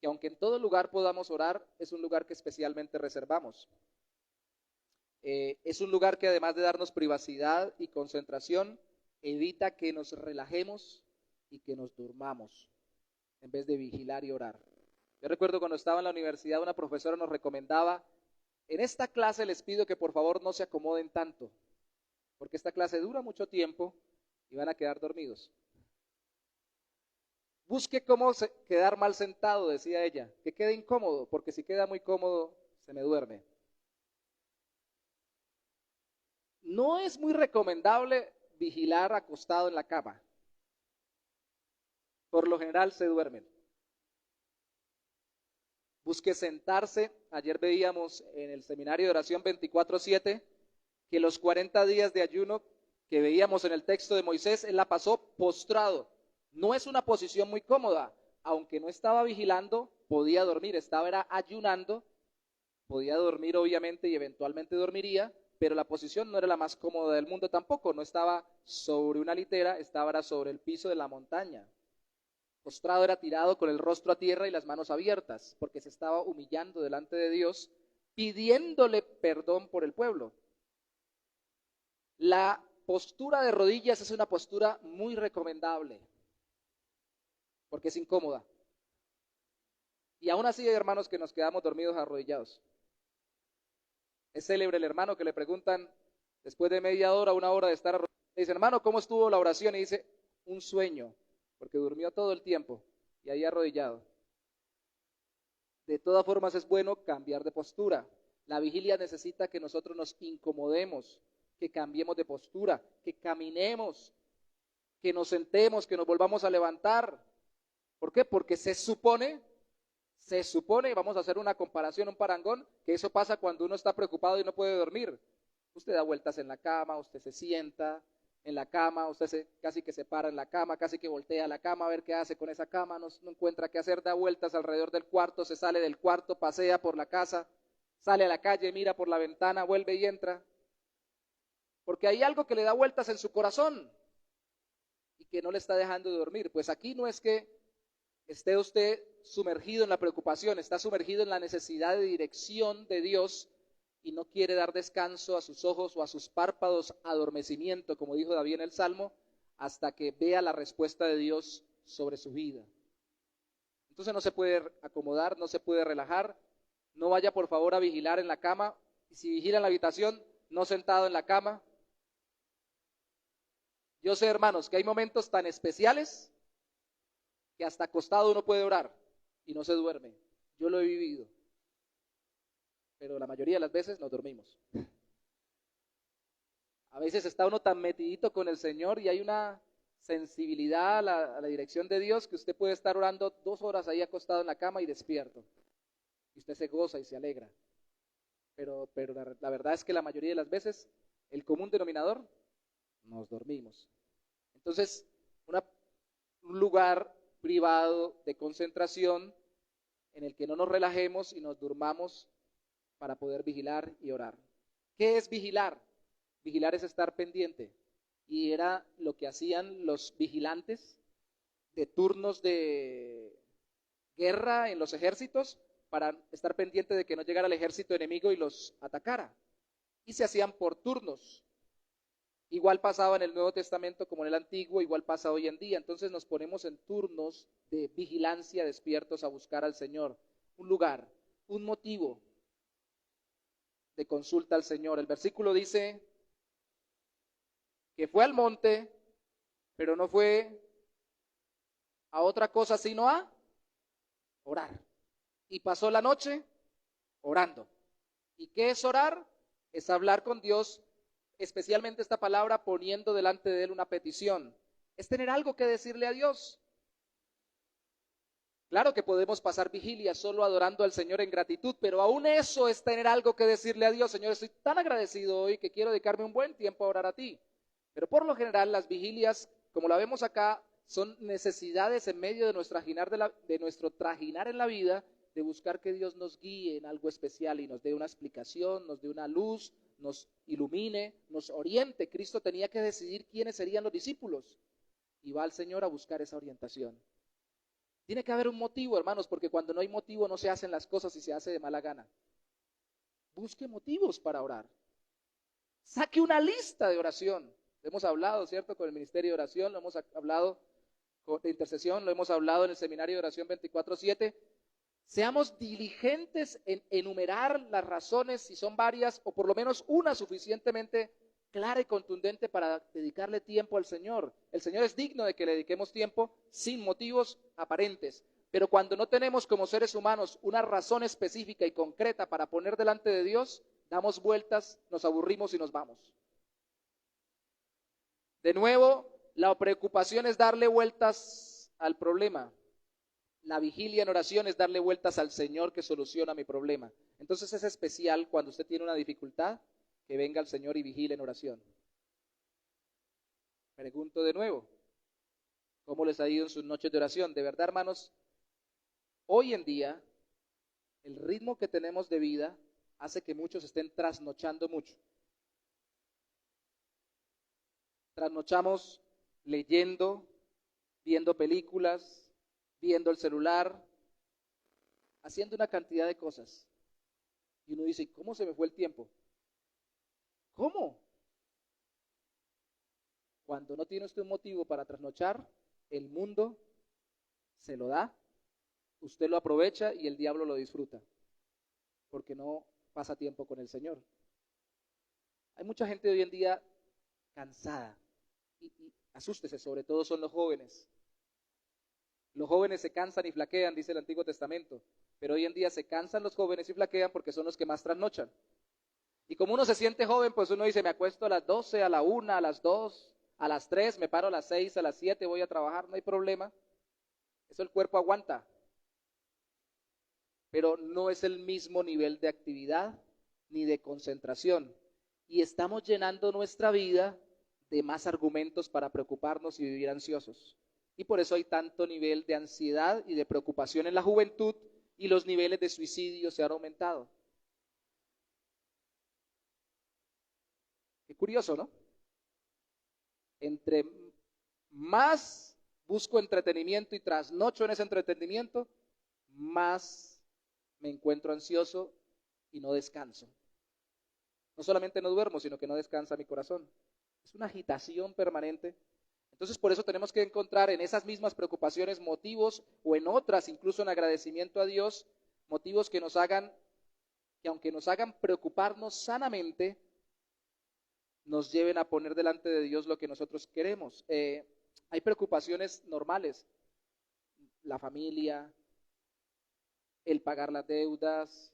que aunque en todo lugar podamos orar, es un lugar que especialmente reservamos. Es un lugar que además de darnos privacidad y concentración, evita que nos relajemos y que nos durmamos en vez de vigilar y orar. Yo recuerdo cuando estaba en la universidad, una profesora nos recomendaba, en esta clase les pido que por favor no se acomoden tanto, porque esta clase dura mucho tiempo y van a quedar dormidos. Busque cómo quedar mal sentado, decía ella, que quede incómodo, porque si queda muy cómodo, se me duerme. No es muy recomendable vigilar acostado en la cama. Por lo general se duermen. Busque sentarse. Ayer veíamos en el seminario de oración 24/7 que los 40 días de ayuno que veíamos en el texto de Moisés, él la pasó postrado. No es una posición muy cómoda. Aunque no estaba vigilando, podía dormir. Era ayunando. Podía dormir obviamente y eventualmente dormiría, pero la posición no era la más cómoda del mundo tampoco. No estaba sobre una litera, estaba sobre el piso de la montaña. Postrado era tirado con el rostro a tierra y las manos abiertas, porque se estaba humillando delante de Dios, pidiéndole perdón por el pueblo. La postura de rodillas es una postura muy recomendable, porque es incómoda. Y aún así hay hermanos que nos quedamos dormidos arrodillados. Es célebre el hermano que le preguntan, después de media hora, una hora de estar arrodillado, le dicen, hermano, ¿cómo estuvo la oración? Y dice, un sueño, porque durmió todo el tiempo y ahí arrodillado. De todas formas es bueno cambiar de postura. La vigilia necesita que nosotros nos incomodemos, que cambiemos de postura, que caminemos, que nos sentemos, que nos volvamos a levantar. ¿Por qué? Porque se supone, y vamos a hacer una comparación, un parangón, que eso pasa cuando uno está preocupado y no puede dormir. Usted da vueltas en la cama, usted se sienta en la cama, casi que se para en la cama, casi que voltea la cama a ver qué hace con esa cama, no encuentra qué hacer, da vueltas alrededor del cuarto, se sale del cuarto, pasea por la casa, sale a la calle, mira por la ventana, vuelve y entra. Porque hay algo que le da vueltas en su corazón y que no le está dejando de dormir. Pues aquí no es que esté usted sumergido en la preocupación, está sumergido en la necesidad de dirección de Dios y no quiere dar descanso a sus ojos o a sus párpados, adormecimiento, como dijo David en el Salmo, hasta que vea la respuesta de Dios sobre su vida. Entonces no se puede acomodar, no se puede relajar, no vaya por favor a vigilar en la cama, y si vigila en la habitación, no sentado en la cama. Yo sé, hermanos, que hay momentos tan especiales que hasta acostado uno puede orar y no se duerme. Yo lo he vivido. Pero la mayoría de las veces nos dormimos. A veces está uno tan metidito con el Señor y hay una sensibilidad a la dirección de Dios que usted puede estar orando 2 horas ahí acostado en la cama y despierto. Y usted se goza y se alegra. Pero la verdad es que la mayoría de las veces, el común denominador, nos dormimos. Entonces, un lugar privado de concentración en el que no nos relajemos y nos durmamos para poder vigilar y orar. ¿Qué es vigilar? Vigilar es estar pendiente. Y era lo que hacían los vigilantes de turnos de guerra en los ejércitos para estar pendiente de que no llegara el ejército enemigo y los atacara. Y se hacían por turnos. Igual pasaba en el Nuevo Testamento como en el Antiguo, igual pasa hoy en día. Entonces nos ponemos en turnos de vigilancia, despiertos a buscar al Señor. Un lugar, un motivo de consulta al Señor. El versículo dice que fue al monte, pero no fue a otra cosa sino a orar. Y pasó la noche orando. ¿Y qué es orar? Es hablar con Dios, especialmente esta palabra poniendo delante de Él una petición. Es tener algo que decirle a Dios. Claro que podemos pasar vigilia solo adorando al Señor en gratitud, pero aún eso es tener algo que decirle a Dios. Señor, estoy tan agradecido hoy que quiero dedicarme un buen tiempo a orar a ti. Pero por lo general las vigilias, como la vemos acá, son necesidades en medio de nuestro trajinar en la vida, de buscar que Dios nos guíe en algo especial y nos dé una explicación, nos dé una luz, nos ilumine, nos oriente. Cristo tenía que decidir quiénes serían los discípulos y va al Señor a buscar esa orientación. Tiene que haber un motivo, hermanos, porque cuando no hay motivo no se hacen las cosas y se hace de mala gana. Busque motivos para orar. Saque una lista de oración. Lo hemos hablado, ¿cierto? Con el ministerio de oración, lo hemos hablado de intercesión, lo hemos hablado en el seminario de oración 24/7. Seamos diligentes en enumerar las razones, si son varias, o por lo menos una suficientemente clara y contundente para dedicarle tiempo al Señor. El Señor es digno de que le dediquemos tiempo sin motivos aparentes. Pero cuando no tenemos como seres humanos una razón específica y concreta para poner delante de Dios, damos vueltas, nos aburrimos y nos vamos. De nuevo, la preocupación es darle vueltas al problema. La vigilia en oración es darle vueltas al Señor que soluciona mi problema. Entonces es especial cuando usted tiene una dificultad, que venga al Señor y vigile en oración. Pregunto de nuevo, ¿cómo les ha ido en sus noches de oración? De verdad, hermanos, hoy en día, el ritmo que tenemos de vida hace que muchos estén trasnochando mucho. Trasnochamos leyendo, viendo películas, viendo el celular, haciendo una cantidad de cosas. Y uno dice, ¿cómo se me fue el tiempo? ¿Cómo? Cuando no tiene usted un motivo para trasnochar, el mundo se lo da, usted lo aprovecha y el diablo lo disfruta, porque no pasa tiempo con el Señor. Hay mucha gente hoy en día cansada, y asústese, sobre todo son los jóvenes. Los jóvenes se cansan y flaquean, dice el Antiguo Testamento, pero hoy en día se cansan los jóvenes y flaquean porque son los que más trasnochan. Y como uno se siente joven, pues uno dice, me acuesto a las 12, a la 1, a las 2, a las 3, me paro a las 6, a las 7, voy a trabajar, no hay problema. Eso el cuerpo aguanta. Pero no es el mismo nivel de actividad ni de concentración. Y estamos llenando nuestra vida de más argumentos para preocuparnos y vivir ansiosos. Y por eso hay tanto nivel de ansiedad y de preocupación en la juventud y los niveles de suicidio se han aumentado. Qué curioso, ¿no? Entre más busco entretenimiento y trasnocho en ese entretenimiento, más me encuentro ansioso y no descanso. No solamente no duermo, sino que no descansa mi corazón. Es una agitación permanente. Entonces, por eso tenemos que encontrar en esas mismas preocupaciones motivos, o en otras, incluso en agradecimiento a Dios, motivos que nos hagan, que aunque nos hagan preocuparnos sanamente, nos lleven a poner delante de Dios lo que nosotros queremos. Hay preocupaciones normales, la familia, el pagar las deudas,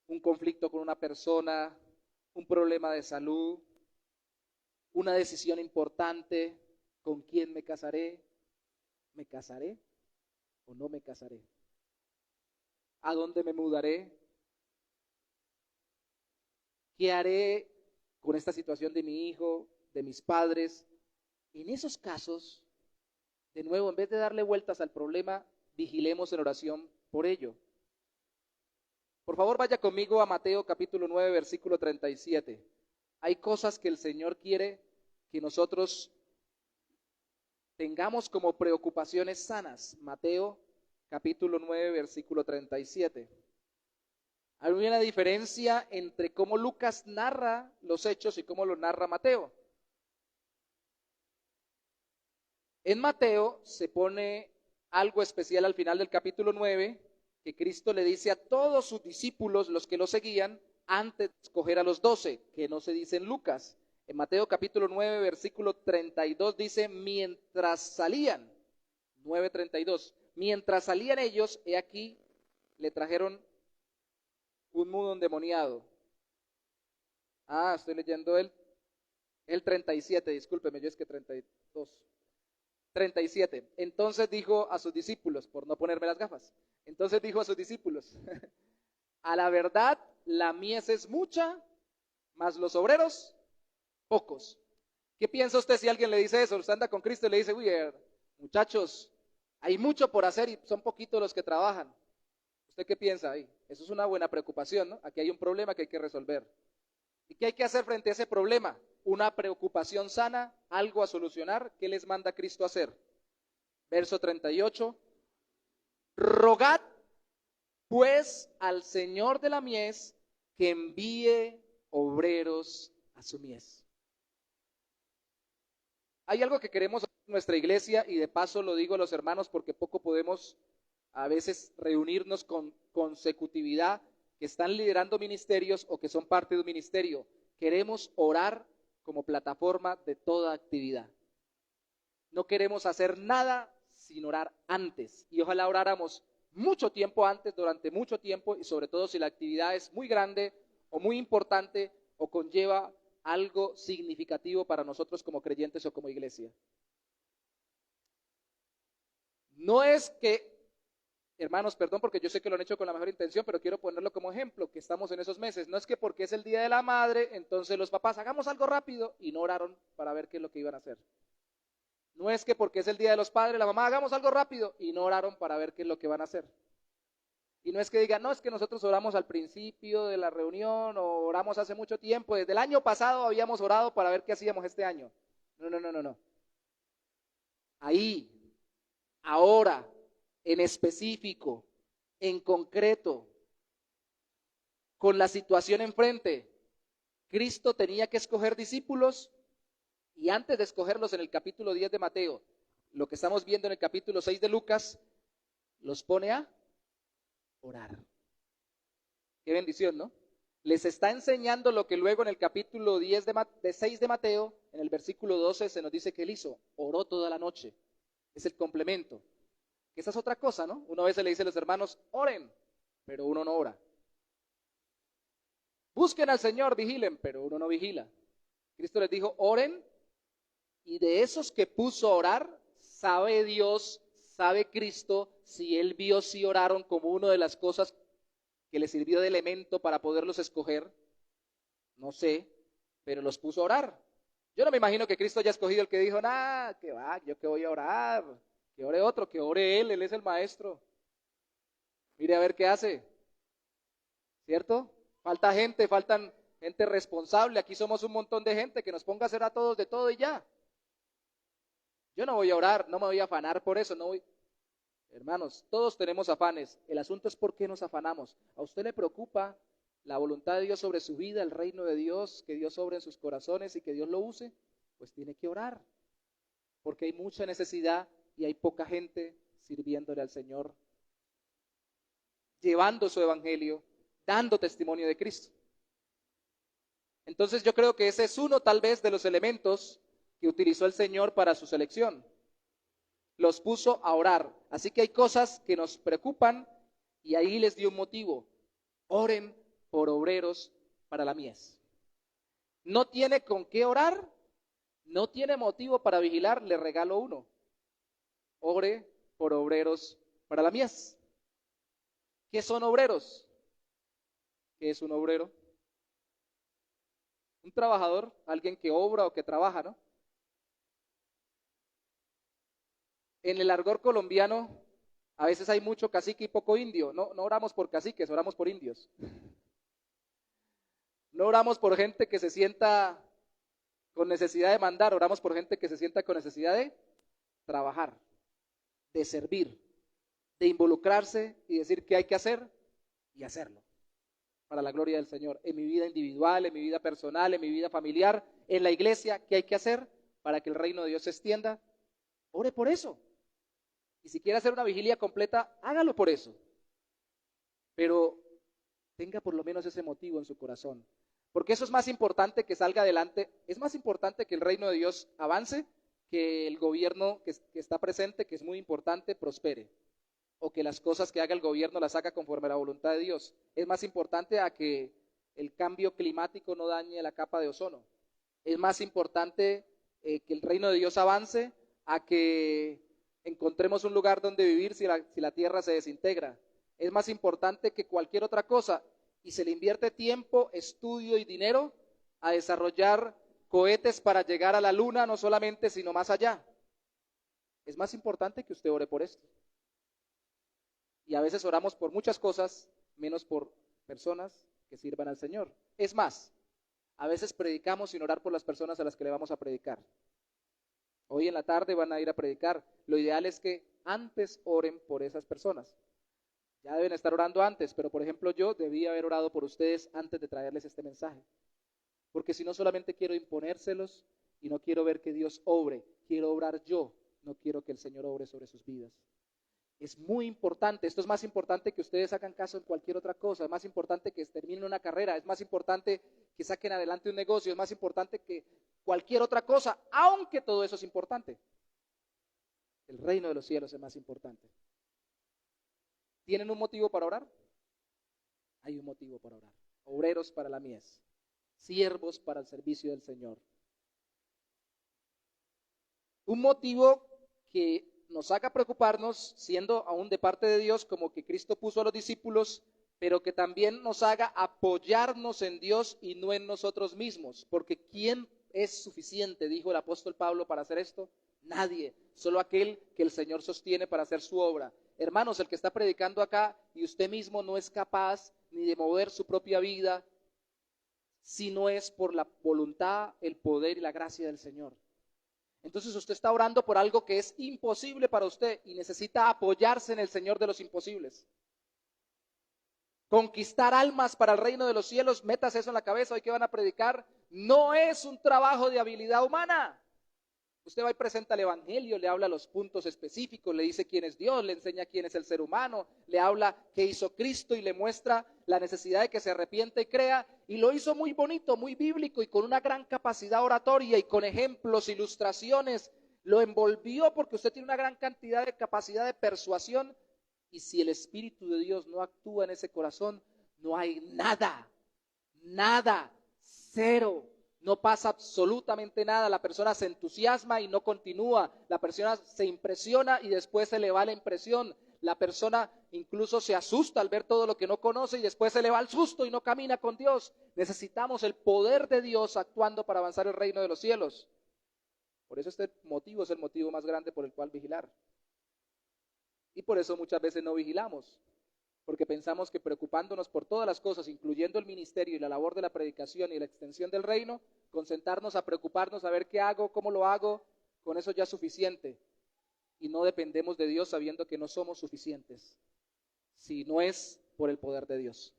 un conflicto con una persona, un problema de salud, una decisión importante, ¿con quién me casaré? ¿Me casaré o no me casaré? ¿A dónde me mudaré? ¿Qué haré con esta situación de mi hijo, de mis padres? En esos casos, de nuevo, en vez de darle vueltas al problema, vigilemos en oración por ello. Por favor, vaya conmigo a Mateo capítulo 9, versículo 37. Hay cosas que el Señor quiere que nosotros tengamos como preocupaciones sanas. Mateo capítulo 9, versículo 37. Hay una diferencia entre cómo Lucas narra los hechos y cómo lo narra Mateo. En Mateo se pone algo especial al final del capítulo 9, que Cristo le dice a todos sus discípulos, los que lo seguían, antes de escoger a los 12, que no se dice en Lucas. En Mateo capítulo 9, versículo 32 dice, mientras salían, 9:32, mientras salían ellos, he aquí, le trajeron un mudo endemoniado. Estoy leyendo el 37, discúlpeme, yo es que 32. 37. Entonces dijo a sus discípulos, por no ponerme las gafas, entonces dijo a sus discípulos, a la verdad la mies es mucha, mas los obreros pocos. ¿Qué piensa usted si alguien le dice eso? Usted anda con Cristo y le dice, uy, muchachos, hay mucho por hacer y son poquitos los que trabajan. ¿Usted qué piensa ahí? Eso es una buena preocupación, ¿no? Aquí hay un problema que hay que resolver. ¿Y qué hay que hacer frente a ese problema? Una preocupación sana, algo a solucionar. ¿Qué les manda Cristo a hacer? Verso 38. Rogad pues al Señor de la mies que envíe obreros a su mies. Hay algo que queremos hacer en nuestra iglesia y de paso lo digo a los hermanos porque poco podemos a veces reunirnos con consecutividad, que están liderando ministerios o que son parte de un ministerio. Queremos orar como plataforma de toda actividad. No queremos hacer nada sin orar antes. Y ojalá oráramos mucho tiempo antes, durante mucho tiempo, y sobre todo si la actividad es muy grande o muy importante o conlleva algo significativo para nosotros como creyentes o como iglesia. No es que, hermanos, perdón porque yo sé que lo han hecho con la mejor intención, pero quiero ponerlo como ejemplo, que estamos en esos meses. No es que porque es el Día de la Madre, entonces los papás hagamos algo rápido y no oraron para ver qué es lo que iban a hacer. No es que porque es el Día de los Padres, la mamá hagamos algo rápido y no oraron para ver qué es lo que van a hacer. Y no es que digan, no, es que nosotros oramos al principio de la reunión o oramos hace mucho tiempo, desde el año pasado habíamos orado para ver qué hacíamos este año. No. Ahí, ahora, en específico, en concreto, con la situación enfrente, Cristo tenía que escoger discípulos y antes de escogerlos en el capítulo 10 de Mateo, lo que estamos viendo en el capítulo 6 de Lucas, los pone a orar. Qué bendición, ¿no? Les está enseñando lo que luego en el capítulo 10 de 6 de Mateo, en el versículo 12 se nos dice que él hizo, oró toda la noche. Es el complemento. Que esa es otra cosa, ¿no? Uno a veces le dice a los hermanos, oren, pero uno no ora. Busquen al Señor, vigilen, pero uno no vigila. Cristo les dijo, oren, y de esos que puso a orar, sabe Dios, sabe Cristo, si Él vio si oraron como una de las cosas que le sirvió de elemento para poderlos escoger. No sé, pero los puso a orar. Yo no me imagino que Cristo haya escogido el que dijo, nah, que va, yo que voy a orar, que ore otro, que ore Él es el maestro. Mire a ver qué hace, ¿cierto? Faltan gente responsable, aquí somos un montón de gente que nos ponga a hacer a todos de todo y ya. Yo no voy a orar, no me voy a afanar por eso, no voy. Hermanos, todos tenemos afanes, el asunto es por qué nos afanamos. ¿A usted le preocupa la voluntad de Dios sobre su vida, el reino de Dios, que Dios obre en sus corazones y que Dios lo use? Pues tiene que orar, porque hay mucha necesidad y hay poca gente sirviéndole al Señor, llevando su evangelio, dando testimonio de Cristo. Entonces yo creo que ese es uno tal vez de los elementos que utilizó el Señor para su selección. Los puso a orar. Así que hay cosas que nos preocupan y ahí les dio un motivo. Oren por obreros para la mies. No tiene con qué orar, no tiene motivo para vigilar, le regalo uno. Ore por obreros para la mies. ¿Qué son obreros? ¿Qué es un obrero? Un trabajador, alguien que obra o que trabaja, ¿no? En el argot colombiano, a veces hay mucho cacique y poco indio. No oramos por caciques, oramos por indios. No oramos por gente que se sienta con necesidad de mandar, oramos por gente que se sienta con necesidad de trabajar, de servir, de involucrarse y decir qué hay que hacer y hacerlo para la gloria del Señor. En mi vida individual, en mi vida personal, en mi vida familiar, en la iglesia, ¿qué hay que hacer para que el reino de Dios se extienda? Ore por eso. Y si quiere hacer una vigilia completa, hágalo por eso. Pero tenga por lo menos ese motivo en su corazón. Porque eso es más importante que salga adelante, es más importante que el reino de Dios avance, que el gobierno que está presente, que es muy importante, prospere. O que las cosas que haga el gobierno las haga conforme a la voluntad de Dios. Es más importante a que el cambio climático no dañe la capa de ozono. Es más importante que el reino de Dios avance a que encontremos un lugar donde vivir si la tierra se desintegra. Es más importante que cualquier otra cosa y se le invierte tiempo, estudio y dinero a desarrollar cohetes para llegar a la luna, no solamente, sino más allá. Es más importante que usted ore por esto. Y a veces oramos por muchas cosas, menos por personas que sirvan al Señor. Es más, a veces predicamos sin orar por las personas a las que le vamos a predicar. Hoy en la tarde van a ir a predicar. Lo ideal es que antes oren por esas personas. Ya deben estar orando antes, pero por ejemplo yo debí haber orado por ustedes antes de traerles este mensaje. Porque si no solamente quiero imponérselos y no quiero ver que Dios obre, quiero obrar yo, no quiero que el Señor obre sobre sus vidas. Es muy importante, esto es más importante que ustedes hagan caso en cualquier otra cosa, es más importante que terminen una carrera, es más importante que saquen adelante un negocio, es más importante que cualquier otra cosa, aunque todo eso es importante. El reino de los cielos es más importante. ¿Tienen un motivo para orar? Hay un motivo para orar. Obreros para la mies, siervos para el servicio del Señor. Un motivo que nos haga preocuparnos, siendo aún de parte de Dios, como que Cristo puso a los discípulos, pero que también nos haga apoyarnos en Dios y no en nosotros mismos, porque ¿quién es suficiente, dijo el apóstol Pablo, para hacer esto? Nadie, solo aquel que el Señor sostiene para hacer su obra. Hermanos, el que está predicando acá y usted mismo no es capaz ni de mover su propia vida, si no es por la voluntad, el poder y la gracia del Señor. Entonces usted está orando por algo que es imposible para usted y necesita apoyarse en el Señor de los imposibles. Conquistar almas para el reino de los cielos, métase eso en la cabeza, hoy que van a predicar, no es un trabajo de habilidad humana. Usted va y presenta el evangelio, le habla los puntos específicos, le dice quién es Dios, le enseña quién es el ser humano, le habla qué hizo Cristo y le muestra la necesidad de que se arrepienta y crea, y lo hizo muy bonito, muy bíblico y con una gran capacidad oratoria y con ejemplos, ilustraciones, lo envolvió porque usted tiene una gran cantidad de capacidad de persuasión, y si el Espíritu de Dios no actúa en ese corazón, no hay nada, cero. No pasa absolutamente nada, la persona se entusiasma y no continúa, la persona se impresiona y después se le va la impresión, la persona incluso se asusta al ver todo lo que no conoce y después se le va el susto y no camina con Dios. Necesitamos el poder de Dios actuando para avanzar el reino de los cielos. Por eso este motivo es el motivo más grande por el cual vigilar. Y por eso muchas veces no vigilamos, porque pensamos que preocupándonos por todas las cosas, incluyendo el ministerio y la labor de la predicación y la extensión del reino, concentrarnos a preocuparnos a ver qué hago, cómo lo hago, con eso ya es suficiente. Y no dependemos de Dios sabiendo que no somos suficientes, si no es por el poder de Dios.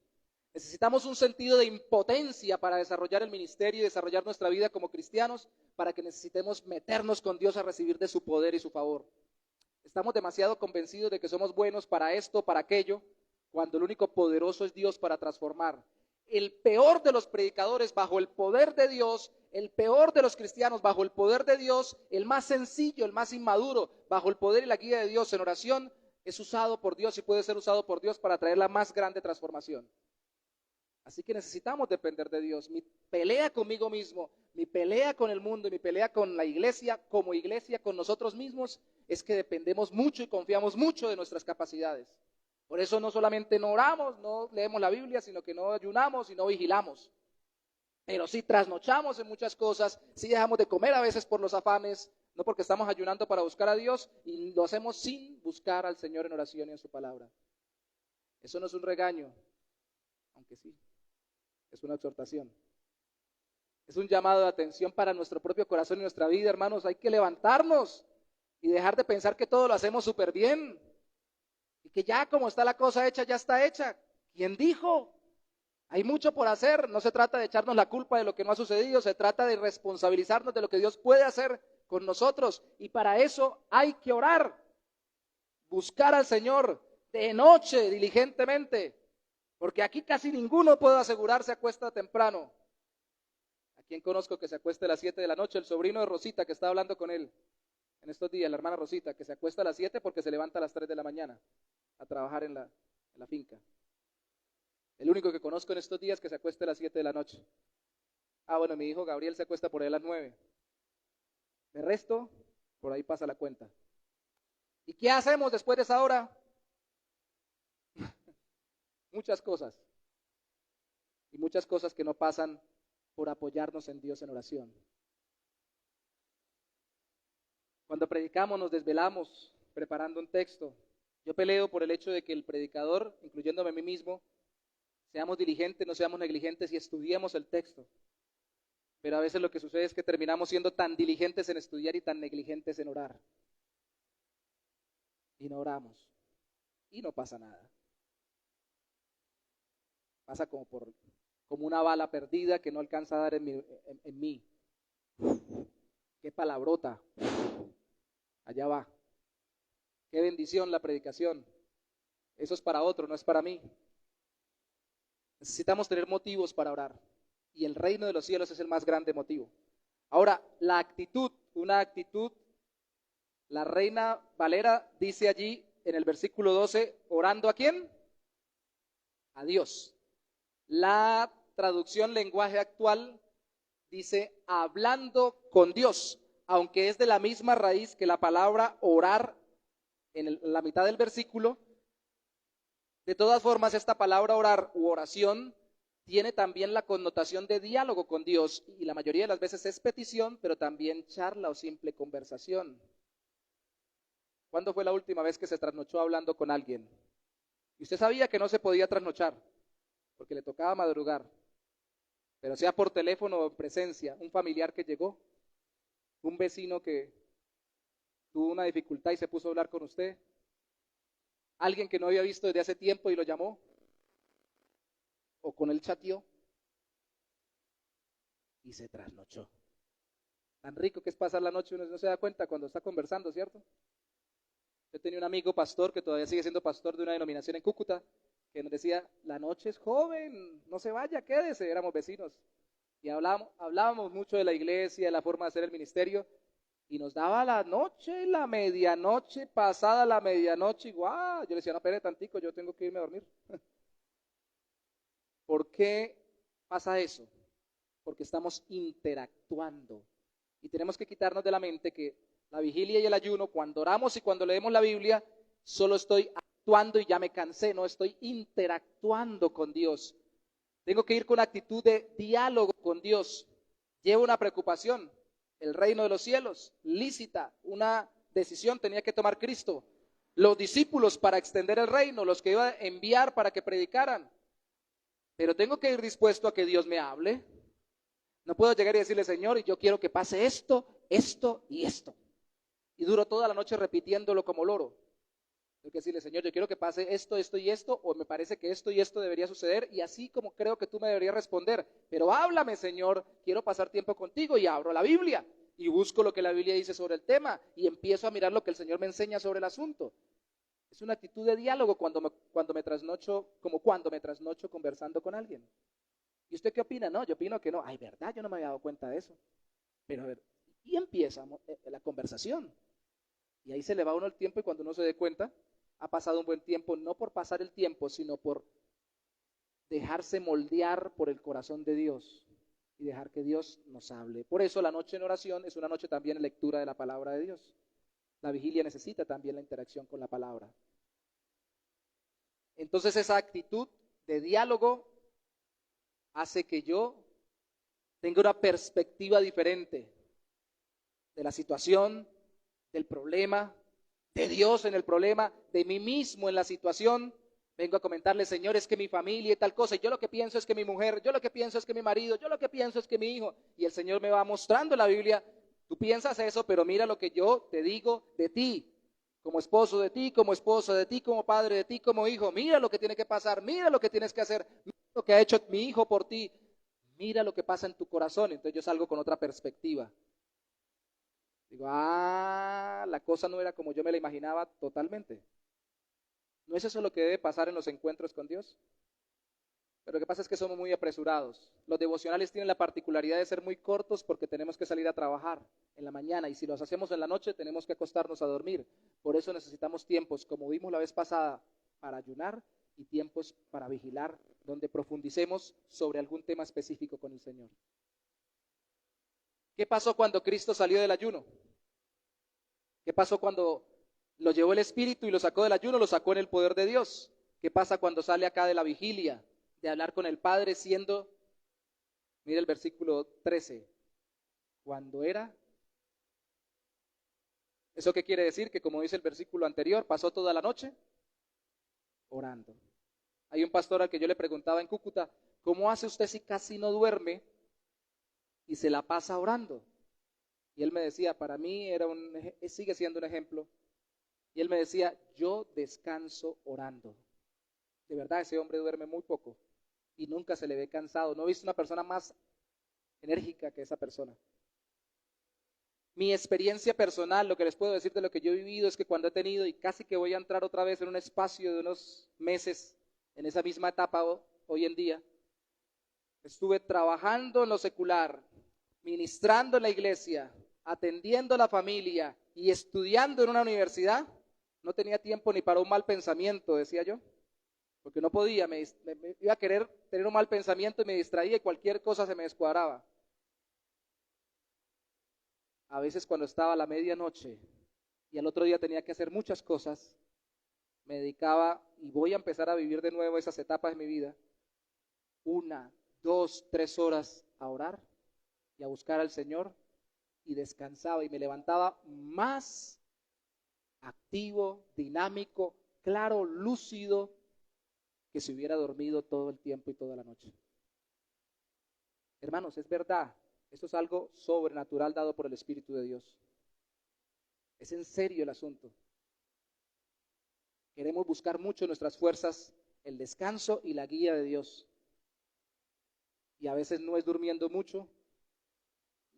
Necesitamos un sentido de impotencia para desarrollar el ministerio y desarrollar nuestra vida como cristianos, para que necesitemos meternos con Dios a recibir de su poder y su favor. Estamos demasiado convencidos de que somos buenos para esto, para aquello, cuando el único poderoso es Dios para transformar. El peor de los predicadores bajo el poder de Dios, el peor de los cristianos bajo el poder de Dios, el más sencillo, el más inmaduro, bajo el poder y la guía de Dios en oración, es usado por Dios y puede ser usado por Dios para traer la más grande transformación. Así que necesitamos depender de Dios. Mi pelea conmigo mismo, mi pelea con el mundo y mi pelea con la iglesia, como iglesia, con nosotros mismos, es que dependemos mucho y confiamos mucho de nuestras capacidades. Por eso no solamente no oramos, no leemos la Biblia, sino que no ayunamos y no vigilamos. Pero sí trasnochamos en muchas cosas, sí dejamos de comer a veces por los afanes, no porque estamos ayunando para buscar a Dios, y lo hacemos sin buscar al Señor en oración y en su palabra. Eso no es un regaño, aunque sí, es una exhortación. Es un llamado de atención para nuestro propio corazón y nuestra vida, hermanos. Hay que levantarnos y dejar de pensar que todo lo hacemos súper bien. Y que ya como está la cosa hecha, ya está hecha. ¿Quién dijo? Hay mucho por hacer. No se trata de echarnos la culpa de lo que no ha sucedido. Se trata de responsabilizarnos de lo que Dios puede hacer con nosotros. Y para eso hay que orar. Buscar al Señor de noche, diligentemente. Porque aquí casi ninguno, puedo asegurar, se acuesta temprano. ¿A quién conozco que se acueste a las 7 de la noche? El sobrino de Rosita, que estaba hablando con él en estos días, la hermana Rosita, que se acuesta a las 7 porque se levanta a las 3 de la mañana a trabajar en la finca. El único que conozco en estos días que se acuesta a las 7 de la noche. Bueno, mi hijo Gabriel se acuesta por ahí a las 9. De resto, por ahí pasa la cuenta. ¿Y qué hacemos después de esa hora? Muchas cosas. Y muchas cosas que no pasan por apoyarnos en Dios en oración. Cuando predicamos nos desvelamos preparando un texto. Yo peleo por el hecho de que el predicador, incluyéndome a mí mismo, seamos diligentes, no seamos negligentes y estudiemos el texto. Pero a veces lo que sucede es que terminamos siendo tan diligentes en estudiar y tan negligentes en orar. Y no oramos. Y no pasa nada. Pasa como una bala perdida que no alcanza a dar en mí. Qué palabrota. Allá va. Qué bendición la predicación. Eso es para otro, no es para mí. Necesitamos tener motivos para orar. Y el reino de los cielos es el más grande motivo. Ahora, la actitud, una actitud, la Reina Valera dice allí en el versículo 12, ¿orando a quién? A Dios. La traducción lenguaje actual dice hablando con Dios, aunque es de la misma raíz que la palabra orar en la mitad del versículo. De todas formas, esta palabra orar u oración tiene también la connotación de diálogo con Dios y la mayoría de las veces es petición, pero también charla o simple conversación. ¿Cuándo fue la última vez que se trasnochó hablando con alguien? Y usted sabía que no se podía trasnochar porque le tocaba madrugar, pero sea por teléfono o en presencia, un familiar que llegó, un vecino que tuvo una dificultad y se puso a hablar con usted, alguien que no había visto desde hace tiempo y lo llamó, o con él chateó y se trasnochó. Tan rico que es pasar la noche, uno no se da cuenta cuando está conversando, ¿cierto? Yo tenía un amigo pastor que todavía sigue siendo pastor de una denominación en Cúcuta, que nos decía, la noche es joven, no se vaya, quédese, éramos vecinos. Y hablábamos mucho de la iglesia, de la forma de hacer el ministerio, Y nos daba la noche, la medianoche, pasada la medianoche, y guau, yo le decía, no, espere tantico, yo tengo que irme a dormir. ¿Por qué pasa eso? Porque estamos interactuando. Y tenemos que quitarnos de la mente que la vigilia y el ayuno, cuando oramos y cuando leemos la Biblia, solo estoy actuando y ya me cansé, no estoy interactuando con Dios. Tengo que ir con actitud de diálogo con Dios. Llevo una preocupación, el reino de los cielos, lícita, una decisión tenía que tomar Cristo. Los discípulos para extender el reino, los que iba a enviar para que predicaran. Pero tengo que ir dispuesto a que Dios me hable. No puedo llegar y decirle, Señor, yo quiero que pase esto, esto y esto. Y duro toda la noche repitiéndolo como loro. Tengo que decirle, Señor, yo quiero que pase esto, esto y esto, o me parece que esto y esto debería suceder, y así como creo que tú me deberías responder. Pero háblame, Señor, quiero pasar tiempo contigo, y abro la Biblia, y busco lo que la Biblia dice sobre el tema, y empiezo a mirar lo que el Señor me enseña sobre el asunto. Es una actitud de diálogo cuando me trasnocho conversando con alguien. ¿Y usted qué opina? No, yo opino que no. Ay, verdad, yo no me había dado cuenta de eso. Pero a ver, y empieza la conversación. Y ahí se le va a uno el tiempo y cuando uno se dé cuenta, ha pasado un buen tiempo, no por pasar el tiempo, sino por dejarse moldear por el corazón de Dios y dejar que Dios nos hable. Por eso la noche en oración es una noche también de lectura de la palabra de Dios. La vigilia necesita también la interacción con la palabra. Entonces esa actitud de diálogo hace que yo tenga una perspectiva diferente de la situación, del problema, de Dios en el problema, de mí mismo en la situación. Vengo a comentarle, Señor, es que mi familia y tal cosa, y yo lo que pienso es que mi mujer, yo lo que pienso es que mi marido, yo lo que pienso es que mi hijo, y el Señor me va mostrando en la Biblia, tú piensas eso, pero mira lo que yo te digo de ti, como esposo de ti, como esposa de ti, como padre de ti, como hijo, mira lo que tiene que pasar, mira lo que tienes que hacer, mira lo que ha hecho mi hijo por ti, mira lo que pasa en tu corazón. Entonces yo salgo con otra perspectiva. Digo, la cosa no era como yo me la imaginaba totalmente. ¿No es eso lo que debe pasar en los encuentros con Dios? Pero lo que pasa es que somos muy apresurados. Los devocionales tienen la particularidad de ser muy cortos porque tenemos que salir a trabajar en la mañana y si los hacemos en la noche tenemos que acostarnos a dormir. Por eso necesitamos tiempos, como vimos la vez pasada, para ayunar y tiempos para vigilar, donde profundicemos sobre algún tema específico con el Señor. ¿Qué pasó cuando Cristo salió del ayuno? ¿Qué pasó cuando lo llevó el Espíritu y lo sacó del ayuno? Lo sacó en el poder de Dios. ¿Qué pasa cuando sale acá de la vigilia, de hablar con el Padre siendo, mire el versículo 13, cuando era? ¿Eso qué quiere decir? Que como dice el versículo anterior, pasó toda la noche orando. Hay un pastor al que yo le preguntaba en Cúcuta, ¿cómo hace usted si casi no duerme y se la pasa orando? Y él me decía, para mí sigue siendo un ejemplo. Y él me decía, yo descanso orando. De verdad, ese hombre duerme muy poco y nunca se le ve cansado. No he visto una persona más enérgica que esa persona. Mi experiencia personal, lo que les puedo decir de lo que yo he vivido es que cuando he tenido, y casi que voy a entrar otra vez en un espacio de unos meses, en esa misma etapa hoy en día, estuve trabajando en lo secular, ministrando en la iglesia, atendiendo a la familia y estudiando en una universidad. No tenía tiempo ni para un mal pensamiento, decía yo, porque no podía, me iba a querer tener un mal pensamiento y me distraía y cualquier cosa se me descuadraba. A veces cuando estaba a la medianoche y al otro día tenía que hacer muchas cosas, me dedicaba, y voy a empezar a vivir de nuevo esas etapas de mi vida, 1, 2, 3 horas a orar y a buscar al Señor, y descansaba y me levantaba más activo, dinámico, claro, lúcido, que si hubiera dormido todo el tiempo y toda la noche. Hermanos, es verdad, esto es algo sobrenatural dado por el Espíritu de Dios. Es en serio el asunto. Queremos buscar mucho en nuestras fuerzas el descanso y la guía de Dios. Y a veces no es durmiendo mucho,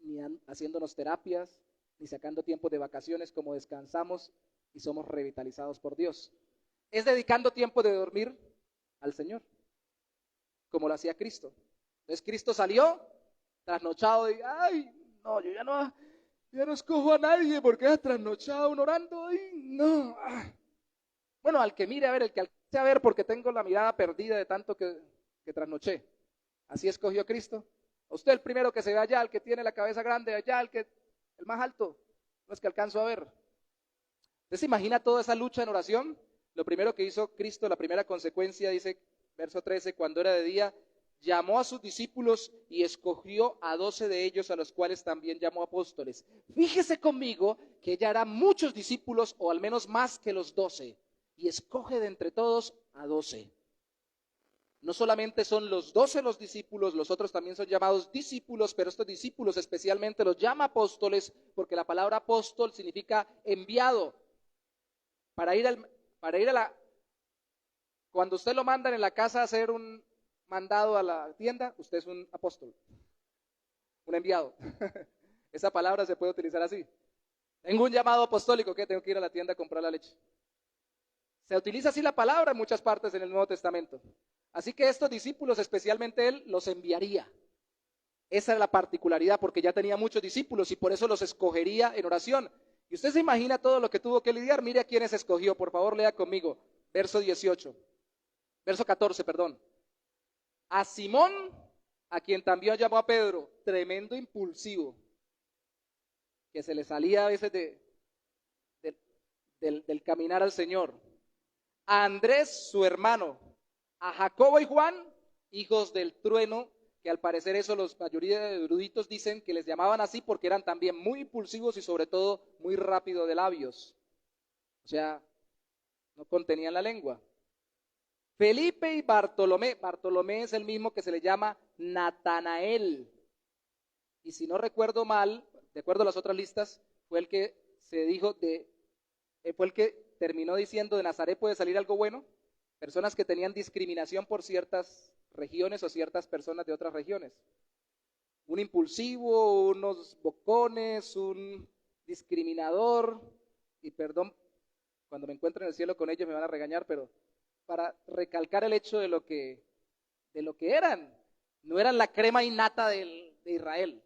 ni haciéndonos terapias, ni sacando tiempo de vacaciones como descansamos y somos revitalizados por Dios. Es dedicando tiempo de dormir al Señor, como lo hacía Cristo. Entonces Cristo salió trasnochado y, yo Ya no escojo a nadie porque es trasnochado uno orando y no. Bueno, al que mire a ver, el que alcance a ver porque tengo la mirada perdida de tanto que trasnoché. Así escogió Cristo. A usted el primero que se ve allá, el que tiene la cabeza grande allá, el más alto, no es que alcanzo a ver. ¿Usted se imagina toda esa lucha en oración? Lo primero que hizo Cristo, la primera consecuencia, dice, verso 13, cuando era de día, llamó a sus discípulos y escogió a 12 de ellos, a los cuales también llamó apóstoles. Fíjese conmigo que ya hará muchos discípulos, o al menos más que los 12, y escoge de entre todos a 12. No solamente son los 12 los discípulos, los otros también son llamados discípulos, pero estos discípulos especialmente los llama apóstoles, porque la palabra apóstol significa enviado. Cuando usted lo mandan en la casa a hacer un mandado a la tienda, usted es un apóstol, un enviado. Esa palabra se puede utilizar así. Tengo un llamado apostólico, que tengo que ir a la tienda a comprar la leche. Se utiliza así la palabra en muchas partes en el Nuevo Testamento. Así que estos discípulos, especialmente él, los enviaría. Esa es la particularidad, porque ya tenía muchos discípulos y por eso los escogería en oración. Y usted se imagina todo lo que tuvo que lidiar. Mire a quiénes escogió, por favor lea conmigo. Verso 14, perdón. A Simón, a quien también llamó a Pedro, tremendo impulsivo, que se le salía a veces del caminar al Señor. A Andrés, su hermano, a Jacobo y Juan, hijos del trueno, que al parecer eso los mayoría de eruditos dicen que les llamaban así porque eran también muy impulsivos y sobre todo muy rápido de labios. O sea, no contenían la lengua. Felipe y Bartolomé. Bartolomé es el mismo que se le llama Natanael. Y si no recuerdo mal, de acuerdo a las otras listas, fue el que fue el que terminó diciendo de Nazaret puede salir algo bueno. Personas que tenían discriminación por ciertas regiones o ciertas personas de otras regiones. Un impulsivo, unos bocones, un discriminador, y perdón, cuando me encuentre en el cielo con ellos me van a regañar, pero para recalcar el hecho de lo que eran. No eran la crema innata de Israel,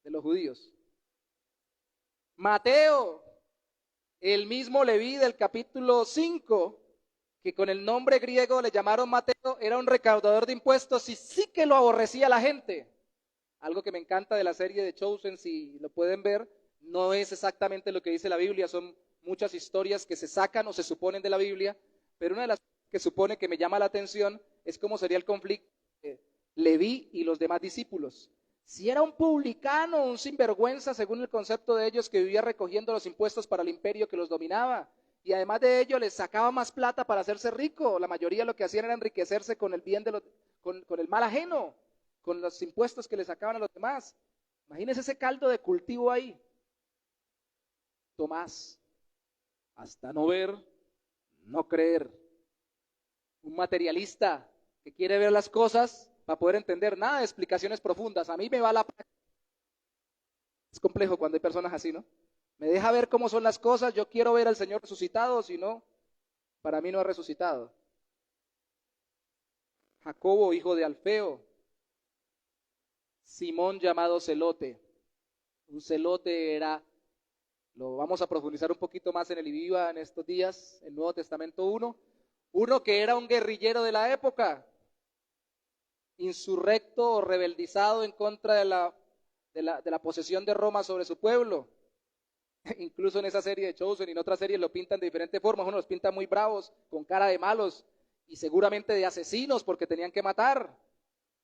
de los judíos. Mateo, el mismo Leví del capítulo 5, que con el nombre griego le llamaron Mateo, era un recaudador de impuestos y sí que lo aborrecía la gente. Algo que me encanta de la serie de Chosen, si lo pueden ver, no es exactamente lo que dice la Biblia, son muchas historias que se sacan o se suponen de la Biblia, pero una de las que supone que me llama la atención es cómo sería el conflicto de Leví y los demás discípulos. Si era un publicano, un sinvergüenza, según el concepto de ellos, que vivía recogiendo los impuestos para el imperio que los dominaba, y además de ello les sacaba más plata para hacerse rico. La mayoría lo que hacían era enriquecerse con el bien con el mal ajeno, con los impuestos que le sacaban a los demás. Imagínense ese caldo de cultivo ahí. Tomás, hasta no ver, no creer. Un materialista que quiere ver las cosas para poder entender, nada de explicaciones profundas. A mí me va la... Es complejo cuando hay personas así, ¿no? Me deja ver cómo son las cosas, yo quiero ver al Señor resucitado, si no, para mí no ha resucitado. Jacobo, hijo de Alfeo. Simón, llamado Celote. Un celote era, lo vamos a profundizar un poquito más en el IVIVA en estos días, el Nuevo Testamento 1. Uno que era un guerrillero de la época, insurrecto o rebeldizado en contra de la posesión de Roma sobre su pueblo. Incluso en esa serie de Chosen y en otras series lo pintan de diferentes formas. Uno los pinta muy bravos, con cara de malos y seguramente de asesinos porque tenían que matar,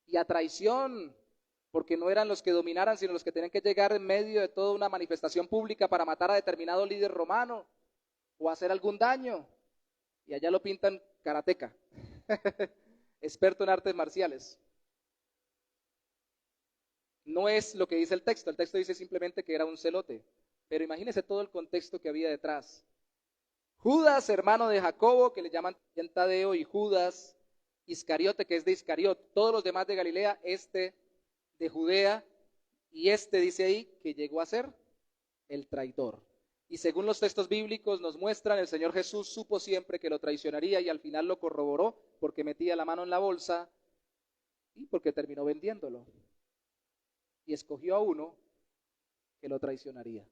y a traición porque no eran los que dominaran sino los que tenían que llegar en medio de toda una manifestación pública para matar a determinado líder romano o hacer algún daño. Y allá lo pintan karateca, experto en artes marciales. No es lo que dice el texto dice simplemente que era un celote. Pero imagínese todo el contexto que había detrás. Judas, hermano de Jacobo, que le llaman también Tadeo, y Judas Iscariote, que es de Iscariot. Todos los demás de Galilea, de Judea, y dice ahí que llegó a ser el traidor. Y según los textos bíblicos nos muestran, el Señor Jesús supo siempre que lo traicionaría y al final lo corroboró porque metía la mano en la bolsa y porque terminó vendiéndolo. Y escogió a uno que lo traicionaría.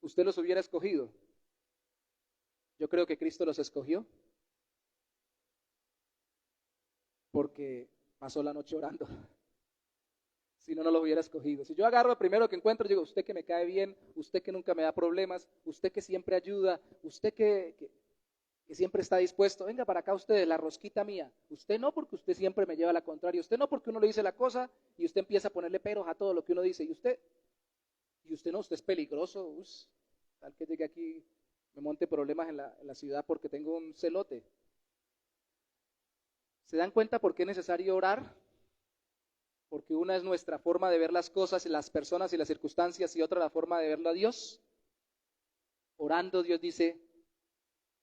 ¿Usted los hubiera escogido? Yo creo que Cristo los escogió porque pasó la noche orando. Si no, no los hubiera escogido. Si yo agarro el primero que encuentro, digo, usted que me cae bien, usted que nunca me da problemas, usted que siempre ayuda, usted que siempre está dispuesto, venga para acá usted, la rosquita mía. Usted no, porque usted siempre me lleva a la contraria. Usted no, porque uno le dice la cosa y usted empieza a ponerle peros a todo lo que uno dice. Y usted no, usted es peligroso. Tal que llegue aquí, me monte problemas en la ciudad porque tengo un celote. ¿Se dan cuenta por qué es necesario orar? Porque una es nuestra forma de ver las cosas, las personas y las circunstancias, y otra la forma de verlo a Dios. Orando, Dios dice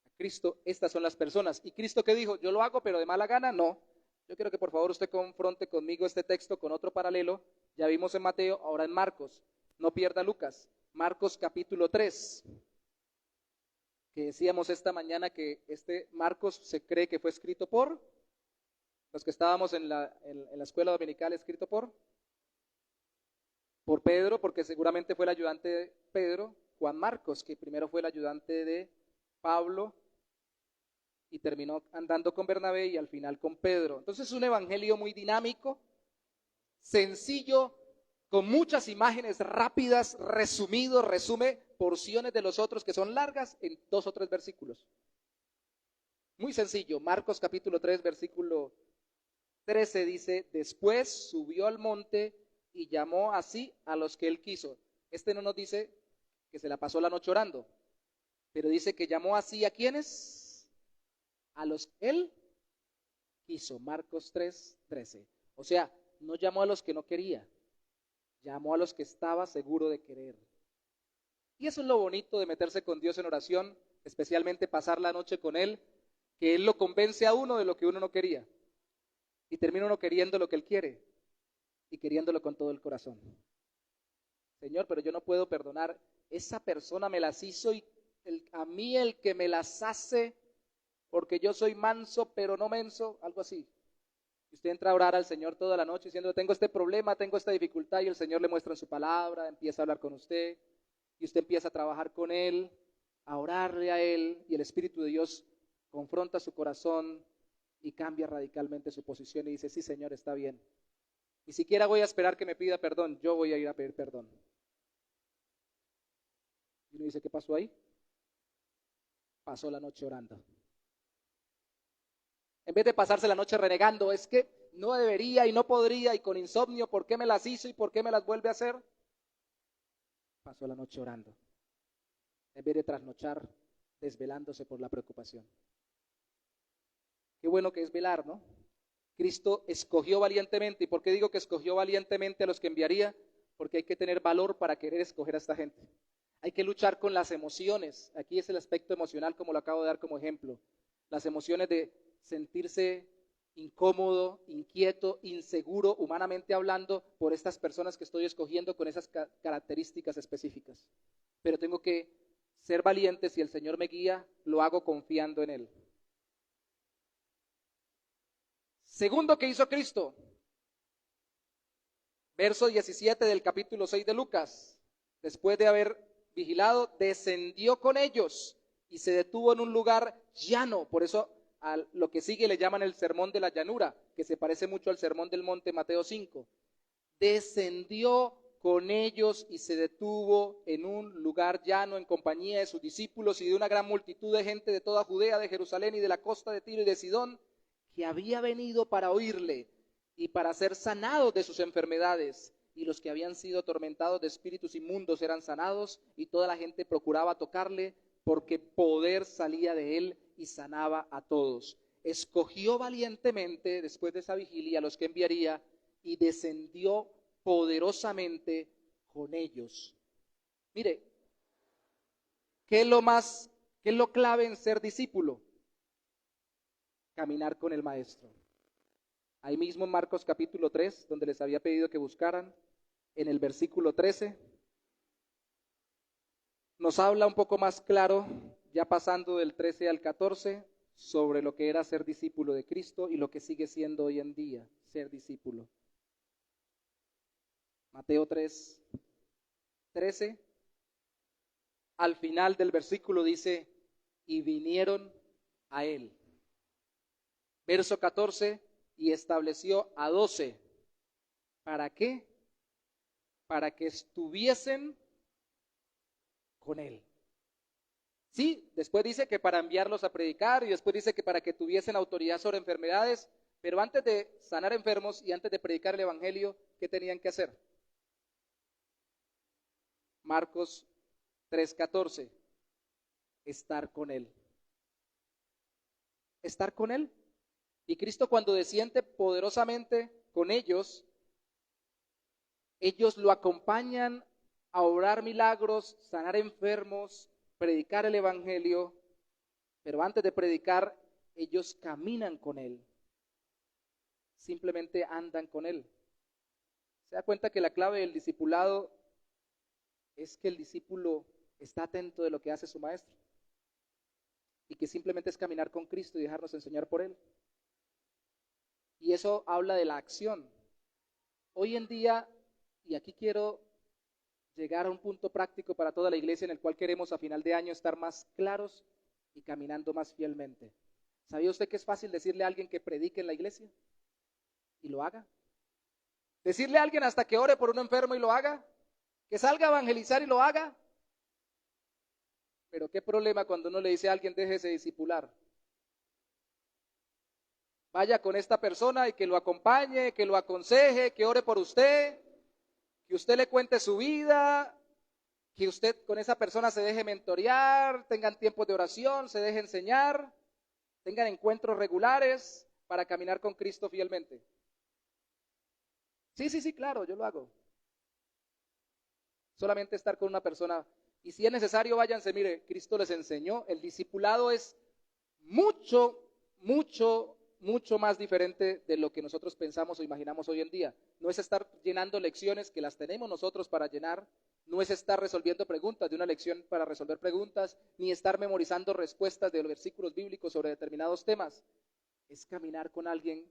a Cristo, estas son las personas. ¿Y Cristo qué dijo? ¿Yo lo hago pero de mala gana? No. Yo quiero que por favor usted confronte conmigo este texto con otro paralelo. Ya vimos en Mateo, ahora en Marcos. No pierda Lucas. Marcos capítulo 3. Que decíamos esta mañana que este Marcos se cree que fue escrito por los que estábamos en la escuela dominical, escrito por Pedro, porque seguramente fue el ayudante de Pedro. Juan Marcos, que primero fue el ayudante de Pablo y terminó andando con Bernabé y al final con Pedro. Entonces es un evangelio muy dinámico, sencillo, con muchas imágenes rápidas, resumido, resume porciones de los otros que son largas en 2 o 3 versículos. Muy sencillo. Marcos capítulo 3, versículo 13 dice, después subió al monte y llamó así a los que él quiso. Este no nos dice que se la pasó la noche orando, pero dice que llamó así a ¿quiénes? A los que él quiso. Marcos 3, 13. O sea, no llamó a los que no quería, llamó a los que estaba seguro de querer. Y eso es lo bonito de meterse con Dios en oración, especialmente pasar la noche con Él, que Él lo convence a uno de lo que uno no quería. Y termina uno queriendo lo que Él quiere y queriéndolo con todo el corazón. Señor, pero yo no puedo perdonar. Esa persona me las hizo y a mí el que me las hace, porque yo soy manso pero no menso, algo así. Y usted entra a orar al Señor toda la noche diciendo, tengo este problema, tengo esta dificultad, y el Señor le muestra en su palabra, empieza a hablar con usted, y usted empieza a trabajar con Él, a orarle a Él, y el Espíritu de Dios confronta su corazón y cambia radicalmente su posición y dice, sí Señor, está bien. Ni siquiera voy a esperar que me pida perdón, yo voy a ir a pedir perdón. Y uno dice, ¿qué pasó ahí? Pasó la noche orando. En vez de pasarse la noche renegando, es que no debería y no podría y con insomnio, ¿por qué me las hizo y por qué me las vuelve a hacer? Pasó la noche orando. En vez de trasnochar, desvelándose por la preocupación. Qué bueno que es velar, ¿no? Cristo escogió valientemente. ¿Y por qué digo que escogió valientemente a los que enviaría? Porque hay que tener valor para querer escoger a esta gente. Hay que luchar con las emociones. Aquí es el aspecto emocional, como lo acabo de dar como ejemplo. Las emociones de sentirse incómodo, inquieto, inseguro, humanamente hablando, por estas personas que estoy escogiendo con esas características específicas. Pero tengo que ser valiente. Si el Señor me guía, lo hago confiando en Él. Segundo que hizo Cristo, verso 17 del capítulo 6 de Lucas, después de haber vigilado, descendió con ellos y se detuvo en un lugar llano. Por eso a lo que sigue le llaman el sermón de la llanura, que se parece mucho al sermón del monte Mateo 5. Descendió con ellos y se detuvo en un lugar llano en compañía de sus discípulos y de una gran multitud de gente de toda Judea, de Jerusalén y de la costa de Tiro y de Sidón, que había venido para oírle y para ser sanados de sus enfermedades. Y los que habían sido atormentados de espíritus inmundos eran sanados, y toda la gente procuraba tocarle, porque poder salía de él y sanaba a todos. Escogió valientemente, después de esa vigilia, a los que enviaría, y descendió poderosamente con ellos. Mire, ¿qué es lo clave en ser discípulo? Caminar con el Maestro. Ahí mismo en Marcos capítulo 3, donde les había pedido que buscaran, en el versículo 13, nos habla un poco más claro, ya pasando del 13 al 14, sobre lo que era ser discípulo de Cristo y lo que sigue siendo hoy en día ser discípulo. Mateo 3:13. Al final del versículo dice, y vinieron a él. Verso 14, y estableció a 12. ¿Para qué? Para que estuviesen con él. Sí, después dice que para enviarlos a predicar, y después dice que para que tuviesen autoridad sobre enfermedades, pero antes de sanar enfermos y antes de predicar el evangelio, ¿qué tenían que hacer? Marcos 3:14, estar con él. Estar con él. Y Cristo, cuando desciende poderosamente con ellos lo acompañan a obrar milagros, sanar enfermos, predicar el evangelio, pero antes de predicar, ellos caminan con él. Simplemente andan con él. Se da cuenta que la clave del discipulado es que el discípulo está atento de lo que hace su maestro y que simplemente es caminar con Cristo y dejarnos enseñar por él. Y eso habla de la acción. Hoy en día, y aquí quiero llegar a un punto práctico para toda la iglesia en el cual queremos a final de año estar más claros y caminando más fielmente. ¿Sabía usted que es fácil decirle a alguien que predique en la iglesia y lo haga? Decirle a alguien hasta que ore por un enfermo y lo haga, que salga a evangelizar y lo haga. Pero qué problema cuando uno le dice a alguien, déjese discipular. Vaya con esta persona y que lo acompañe, que lo aconseje, que ore por usted, que usted le cuente su vida, que usted con esa persona se deje mentorear, tengan tiempos de oración, se deje enseñar, tengan encuentros regulares para caminar con Cristo fielmente. Sí, claro, yo lo hago. Solamente estar con una persona, y si es necesario, váyanse, mire, Cristo les enseñó, el discipulado es mucho más diferente de lo que nosotros pensamos o imaginamos hoy en día. No es estar llenando lecciones que las tenemos nosotros para llenar, no es estar resolviendo preguntas de una lección para resolver preguntas, ni estar memorizando respuestas de los versículos bíblicos sobre determinados temas. Es caminar con alguien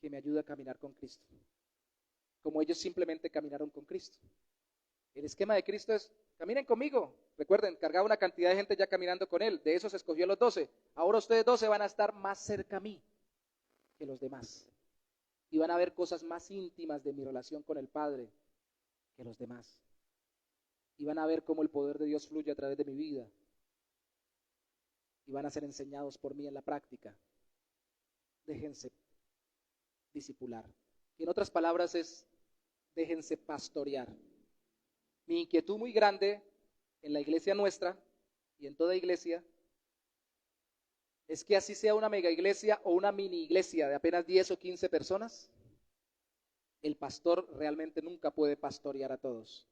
que me ayude a caminar con Cristo, como ellos simplemente caminaron con Cristo. El esquema de Cristo es, caminen conmigo. Recuerden, cargaba una cantidad de gente ya caminando con él, de esos escogió a los 12. Ahora ustedes 12 van a estar más cerca a mí que los demás. Y van a ver cosas más íntimas de mi relación con el Padre que los demás. Y van a ver cómo el poder de Dios fluye a través de mi vida. Y van a ser enseñados por mí en la práctica. Déjense discipular. Y en otras palabras es, déjense pastorear. Mi inquietud muy grande en la iglesia nuestra y en toda iglesia es que así sea una mega iglesia o una mini iglesia de apenas 10 o 15 personas, el pastor realmente nunca puede pastorear a todos.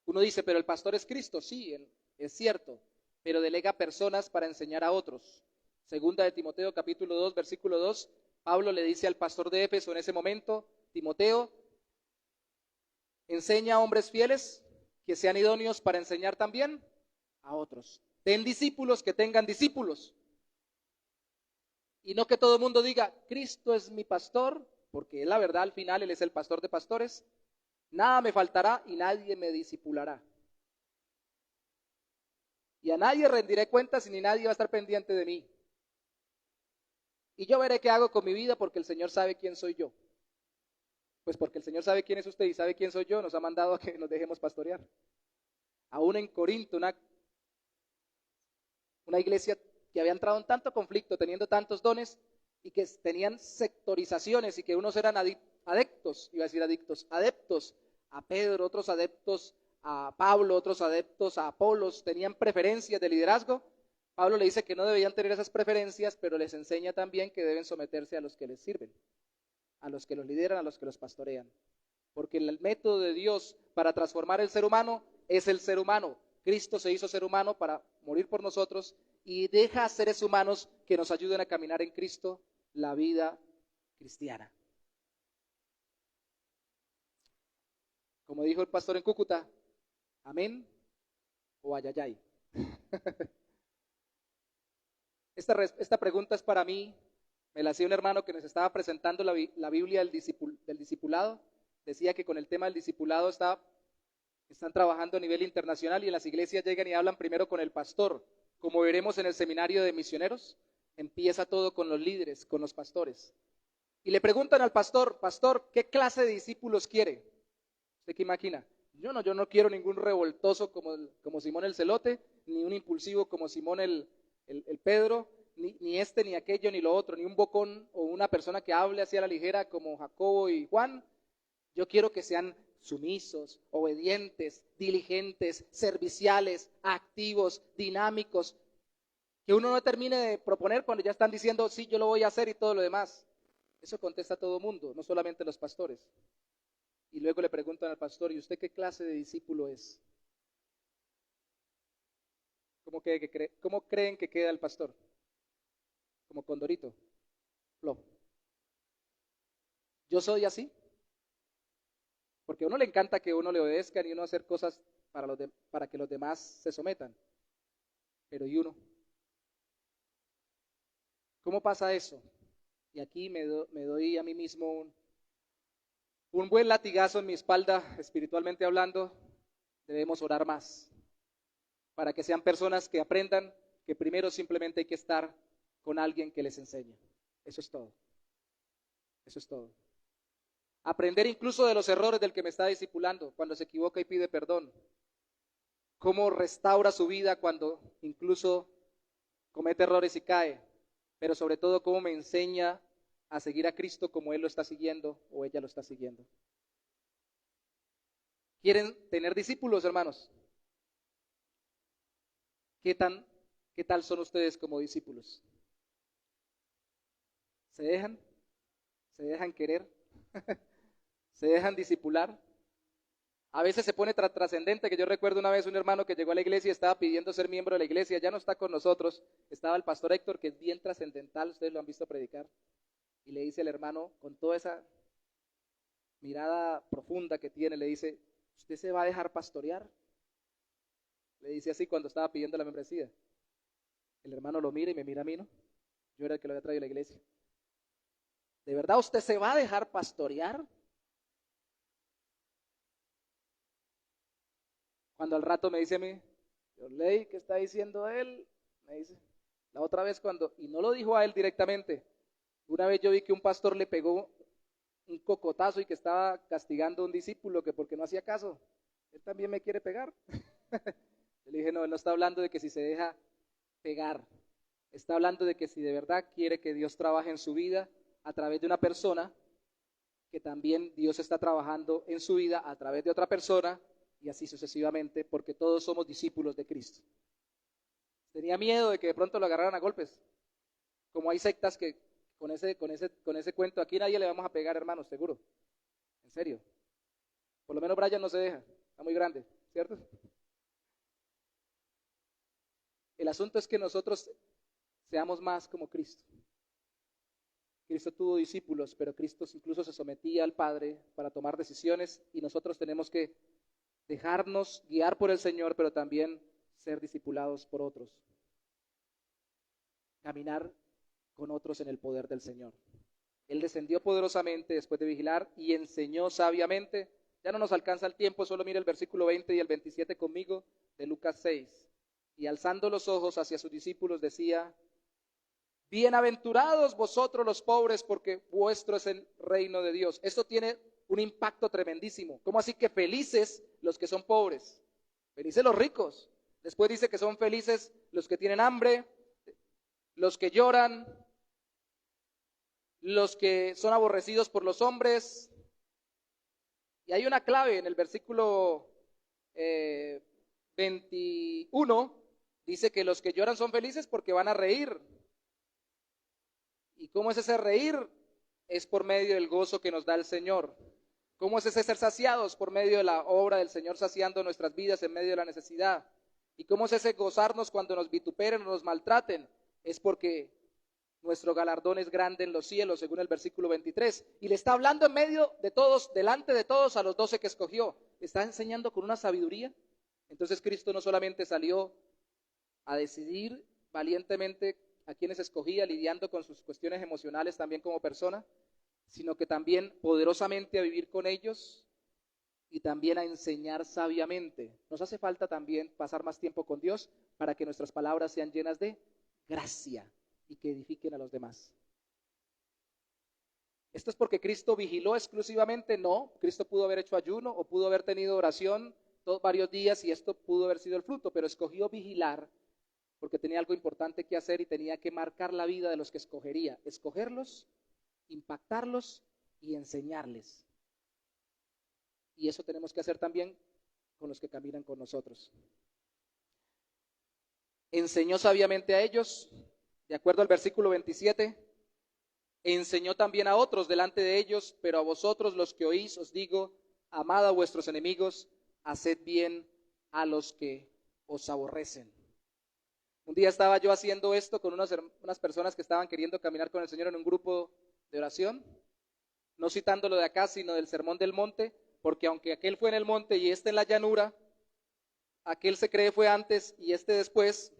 Uno dice, pero el pastor es Cristo. Sí, es cierto, pero delega personas para enseñar a otros. Segunda de Timoteo capítulo 2, versículo 2, Pablo le dice al pastor de Éfeso en ese momento, Timoteo, enseña a hombres fieles que sean idóneos para enseñar también a otros. Ten discípulos que tengan discípulos. Y no que todo el mundo diga, Cristo es mi pastor, porque la verdad al final Él es el pastor de pastores. Nada me faltará y nadie me discipulará. Y a nadie rendiré cuentas y ni nadie va a estar pendiente de mí. Y yo veré qué hago con mi vida porque el Señor sabe quién soy yo. Pues porque el Señor sabe quién es usted y sabe quién soy yo, nos ha mandado a que nos dejemos pastorear. Aún en Corinto, una iglesia que había entrado en tanto conflicto, teniendo tantos dones, y que tenían sectorizaciones, y que unos eran adeptos a Pedro, otros adeptos a Pablo, otros adeptos a Apolos, tenían preferencias de liderazgo. Pablo le dice que no debían tener esas preferencias, pero les enseña también que deben someterse a los que les sirven, a los que los lideran, a los que los pastorean. Porque el método de Dios para transformar el ser humano es el ser humano. Cristo se hizo ser humano para morir por nosotros y deja a seres humanos que nos ayuden a caminar en Cristo la vida cristiana. Como dijo el pastor en Cúcuta, amén o ayayay. Esta pregunta es para mí. Me la hacía un hermano que nos estaba presentando la Biblia del discipulado. decía que con el tema del discipulado están trabajando a nivel internacional y en las iglesias llegan y hablan primero con el pastor. Como veremos en el seminario de misioneros, empieza todo con los líderes, con los pastores. Y le preguntan al pastor, pastor, ¿qué clase de discípulos quiere? ¿Usted qué imagina? Yo no quiero ningún revoltoso como Simón el Celote, ni un impulsivo como Simón el Pedro, ni este, ni aquello, ni lo otro, ni un bocón o una persona que hable así a la ligera como Jacobo y Juan. Yo quiero que sean sumisos, obedientes, diligentes, serviciales, activos, dinámicos, que uno no termine de proponer cuando ya están diciendo, sí, yo lo voy a hacer y todo lo demás. Eso contesta todo mundo, no solamente los pastores. Y luego le preguntan al pastor, ¿y usted qué clase de discípulo es? ¿Cómo creen que queda el pastor? Como Condorito. Flop. Yo soy así. Porque a uno le encanta que uno le obedezcan y uno hacer cosas para que los demás se sometan. Pero ¿y uno? ¿Cómo pasa eso? Y aquí me doy a mí mismo un buen latigazo en mi espalda, espiritualmente hablando. Debemos orar más para que sean personas que aprendan que primero simplemente hay que estar con alguien que les enseñe. Eso es todo. Eso es todo. Aprender incluso de los errores del que me está discipulando, cuando se equivoca y pide perdón. Cómo restaura su vida cuando incluso comete errores y cae. Pero sobre todo cómo me enseña a seguir a Cristo como Él lo está siguiendo o ella lo está siguiendo. ¿Quieren tener discípulos, hermanos? ¿Qué tal son ustedes como discípulos? ¿Se dejan? ¿Se dejan querer? ¿Se dejan discipular? A veces se pone trascendente, que yo recuerdo una vez un hermano que llegó a la iglesia y estaba pidiendo ser miembro de la iglesia, ya no está con nosotros, estaba el pastor Héctor, que es bien trascendental, ustedes lo han visto predicar, y le dice al hermano, con toda esa mirada profunda que tiene, le dice, ¿usted se va a dejar pastorear? Le dice así cuando estaba pidiendo la membresía. El hermano lo mira y me mira a mí, ¿no? Yo era el que lo había traído a la iglesia. ¿De verdad usted se va a dejar pastorear? Cuando al rato me dice a mí, yo leí, ¿qué está diciendo él? Me dice, la otra vez y no lo dijo a él directamente, una vez yo vi que un pastor le pegó un cocotazo y que estaba castigando a un discípulo que porque no hacía caso, él también me quiere pegar. Yo le dije, no, él no está hablando de que si se deja pegar, está hablando de que si de verdad quiere que Dios trabaje en su vida a través de una persona, que también Dios está trabajando en su vida a través de otra persona, y así sucesivamente, porque todos somos discípulos de Cristo. Tenía miedo de que de pronto lo agarraran a golpes, como hay sectas que con ese cuento, aquí nadie le vamos a pegar, hermanos, seguro, en serio. Por lo menos Brian no se deja, está muy grande, ¿cierto? El asunto es que nosotros seamos más como Cristo. Cristo tuvo discípulos, pero Cristo incluso se sometía al Padre para tomar decisiones, y nosotros tenemos que dejarnos guiar por el Señor, pero también ser discipulados por otros. Caminar con otros en el poder del Señor. Él descendió poderosamente después de vigilar y enseñó sabiamente. Ya no nos alcanza el tiempo, solo mire el versículo 20 y el 27 conmigo de Lucas 6. Y alzando los ojos hacia sus discípulos decía, bienaventurados vosotros los pobres, porque vuestro es el reino de Dios. Esto tiene un impacto tremendísimo. ¿Cómo así que felices los que son pobres? Felices los ricos. Después dice que son felices los que tienen hambre, los que lloran, los que son aborrecidos por los hombres. Y hay una clave en el versículo 21, dice que los que lloran son felices porque van a reír. ¿Y cómo es ese reír? Es por medio del gozo que nos da el Señor. ¿Cómo es ese ser saciados? Por medio de la obra del Señor saciando nuestras vidas en medio de la necesidad. ¿Y cómo es ese gozarnos cuando nos vituperen o nos maltraten? Es porque nuestro galardón es grande en los cielos, según el versículo 23. Y le está hablando en medio de todos, delante de todos, a los 12 que escogió. Está enseñando con una sabiduría. Entonces Cristo no solamente salió a decidir valientemente a quienes escogía, lidiando con sus cuestiones emocionales también como persona, sino que también poderosamente a vivir con ellos y también a enseñar sabiamente. Nos hace falta también pasar más tiempo con Dios para que nuestras palabras sean llenas de gracia y que edifiquen a los demás. ¿Esto es porque Cristo vigiló exclusivamente? No, Cristo pudo haber hecho ayuno o pudo haber tenido oración varios días y esto pudo haber sido el fruto, pero escogió vigilar porque tenía algo importante que hacer y tenía que marcar la vida de los que escogería, escogerlos, impactarlos y enseñarles. Y eso tenemos que hacer también con los que caminan con nosotros. Enseñó sabiamente a ellos, de acuerdo al versículo 27, enseñó también a otros delante de ellos, pero a vosotros los que oís os digo, amad a vuestros enemigos, haced bien a los que os aborrecen. Un día estaba yo haciendo esto con unas personas que estaban queriendo caminar con el Señor en un grupo de oración, no citando lo de acá, sino del Sermón del Monte, porque aunque aquel fue en el monte y este en la llanura, aquel se cree fue antes y este después,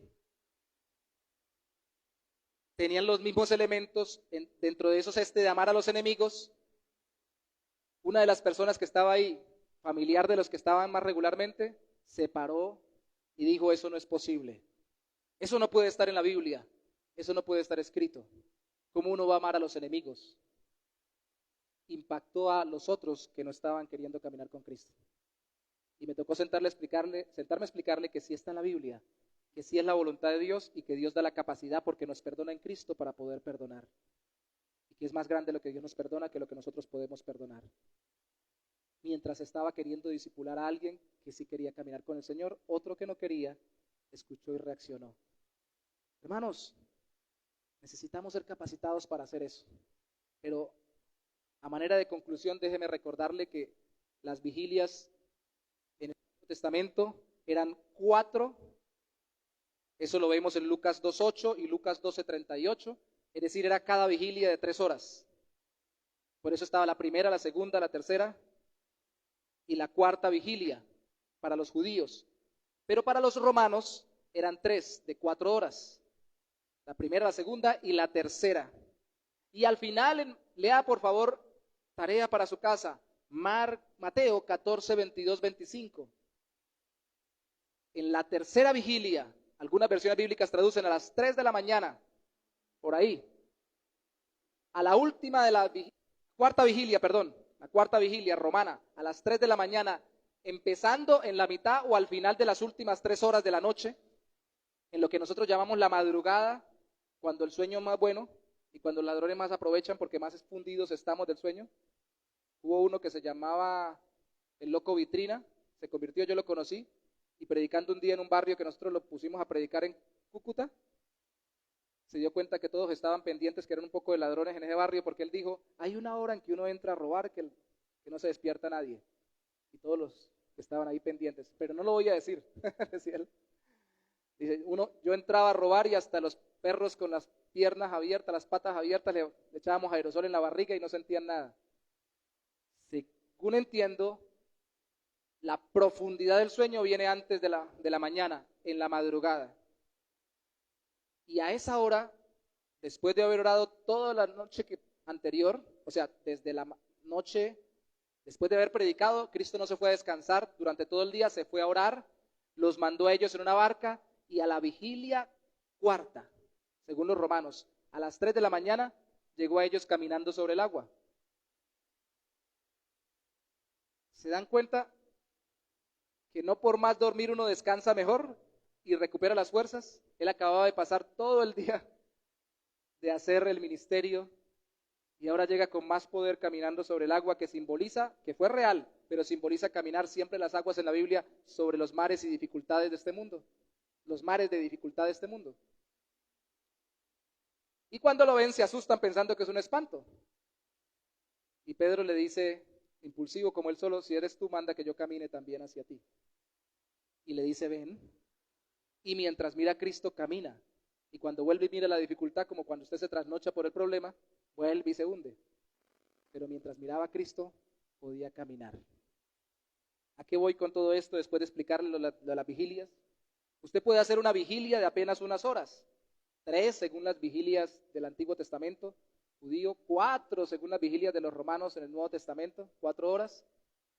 tenían los mismos elementos, dentro de esos de amar a los enemigos. Una de las personas que estaba ahí, familiar de los que estaban más regularmente, se paró y dijo, eso no es posible, eso no puede estar en la Biblia, eso no puede estar escrito. ¿Cómo uno va a amar a los enemigos? Impactó a los otros que no estaban queriendo caminar con Cristo. Y me tocó sentarme a explicarle que sí está en la Biblia, que sí es la voluntad de Dios y que Dios da la capacidad porque nos perdona en Cristo para poder perdonar. Y que es más grande lo que Dios nos perdona que lo que nosotros podemos perdonar. Mientras estaba queriendo discipular a alguien que sí quería caminar con el Señor, otro que no quería, escuchó y reaccionó. Hermanos, necesitamos ser capacitados para hacer eso. Pero a manera de conclusión, déjeme recordarle que las vigilias en el Nuevo Testamento eran 4. Eso lo vemos en Lucas 2:8 y Lucas 12:38. Es decir, era cada vigilia de 3 horas. Por eso estaba la primera, la segunda, la tercera y la cuarta vigilia para los judíos. Pero para los romanos eran 3 de 4 horas. La primera, la segunda y la tercera. Y al final, lea por favor, tarea para su casa, Mateo 14, 22, 25. En la tercera vigilia, algunas versiones bíblicas traducen a las 3 de la mañana, por ahí. A la última de la cuarta vigilia romana, a las 3 de la mañana, empezando en la mitad o al final de las últimas 3 horas de la noche, en lo que nosotros llamamos la madrugada, cuando el sueño es más bueno y cuando los ladrones más aprovechan porque más fundidos estamos del sueño. Hubo uno que se llamaba el Loco Vitrina, se convirtió, yo lo conocí, y predicando un día en un barrio que nosotros lo pusimos a predicar en Cúcuta, se dio cuenta que todos estaban pendientes, que eran un poco de ladrones en ese barrio, porque él dijo, hay una hora en que uno entra a robar que no se despierta nadie, y todos los que estaban ahí pendientes, pero no lo voy a decir, decía él. Dice, yo entraba a robar y hasta los perros con las piernas abiertas, las patas abiertas, le echábamos aerosol en la barriga y no sentían nada. Según entiendo, la profundidad del sueño viene antes de la mañana, en la madrugada. Y a esa hora, después de haber orado toda la noche anterior, o sea, desde la noche, después de haber predicado, Cristo no se fue a descansar durante todo el día, se fue a orar, los mandó a ellos en una barca y a la vigilia cuarta, según los romanos, a las 3 de la mañana, llegó a ellos caminando sobre el agua. ¿Se dan cuenta que no por más dormir uno descansa mejor y recupera las fuerzas? Él acababa de pasar todo el día de hacer el ministerio y ahora llega con más poder caminando sobre el agua, que simboliza, que fue real, pero simboliza caminar siempre las aguas en la Biblia sobre los mares y dificultades de este mundo, los mares de dificultad de este mundo. Y cuando lo ven se asustan pensando que es un espanto. Y Pedro le dice, impulsivo como él solo, si eres tú, manda que yo camine también hacia ti. Y le dice, ven. Y mientras mira a Cristo, camina. Y cuando vuelve y mira la dificultad, como cuando usted se trasnocha por el problema, vuelve y se hunde. Pero mientras miraba a Cristo, podía caminar. ¿A qué voy con todo esto después de explicarle lo de las vigilias? Usted puede hacer una vigilia de apenas unas horas, 3 según las vigilias del Antiguo Testamento, judío, 4 según las vigilias de los romanos en el Nuevo Testamento, 4 horas,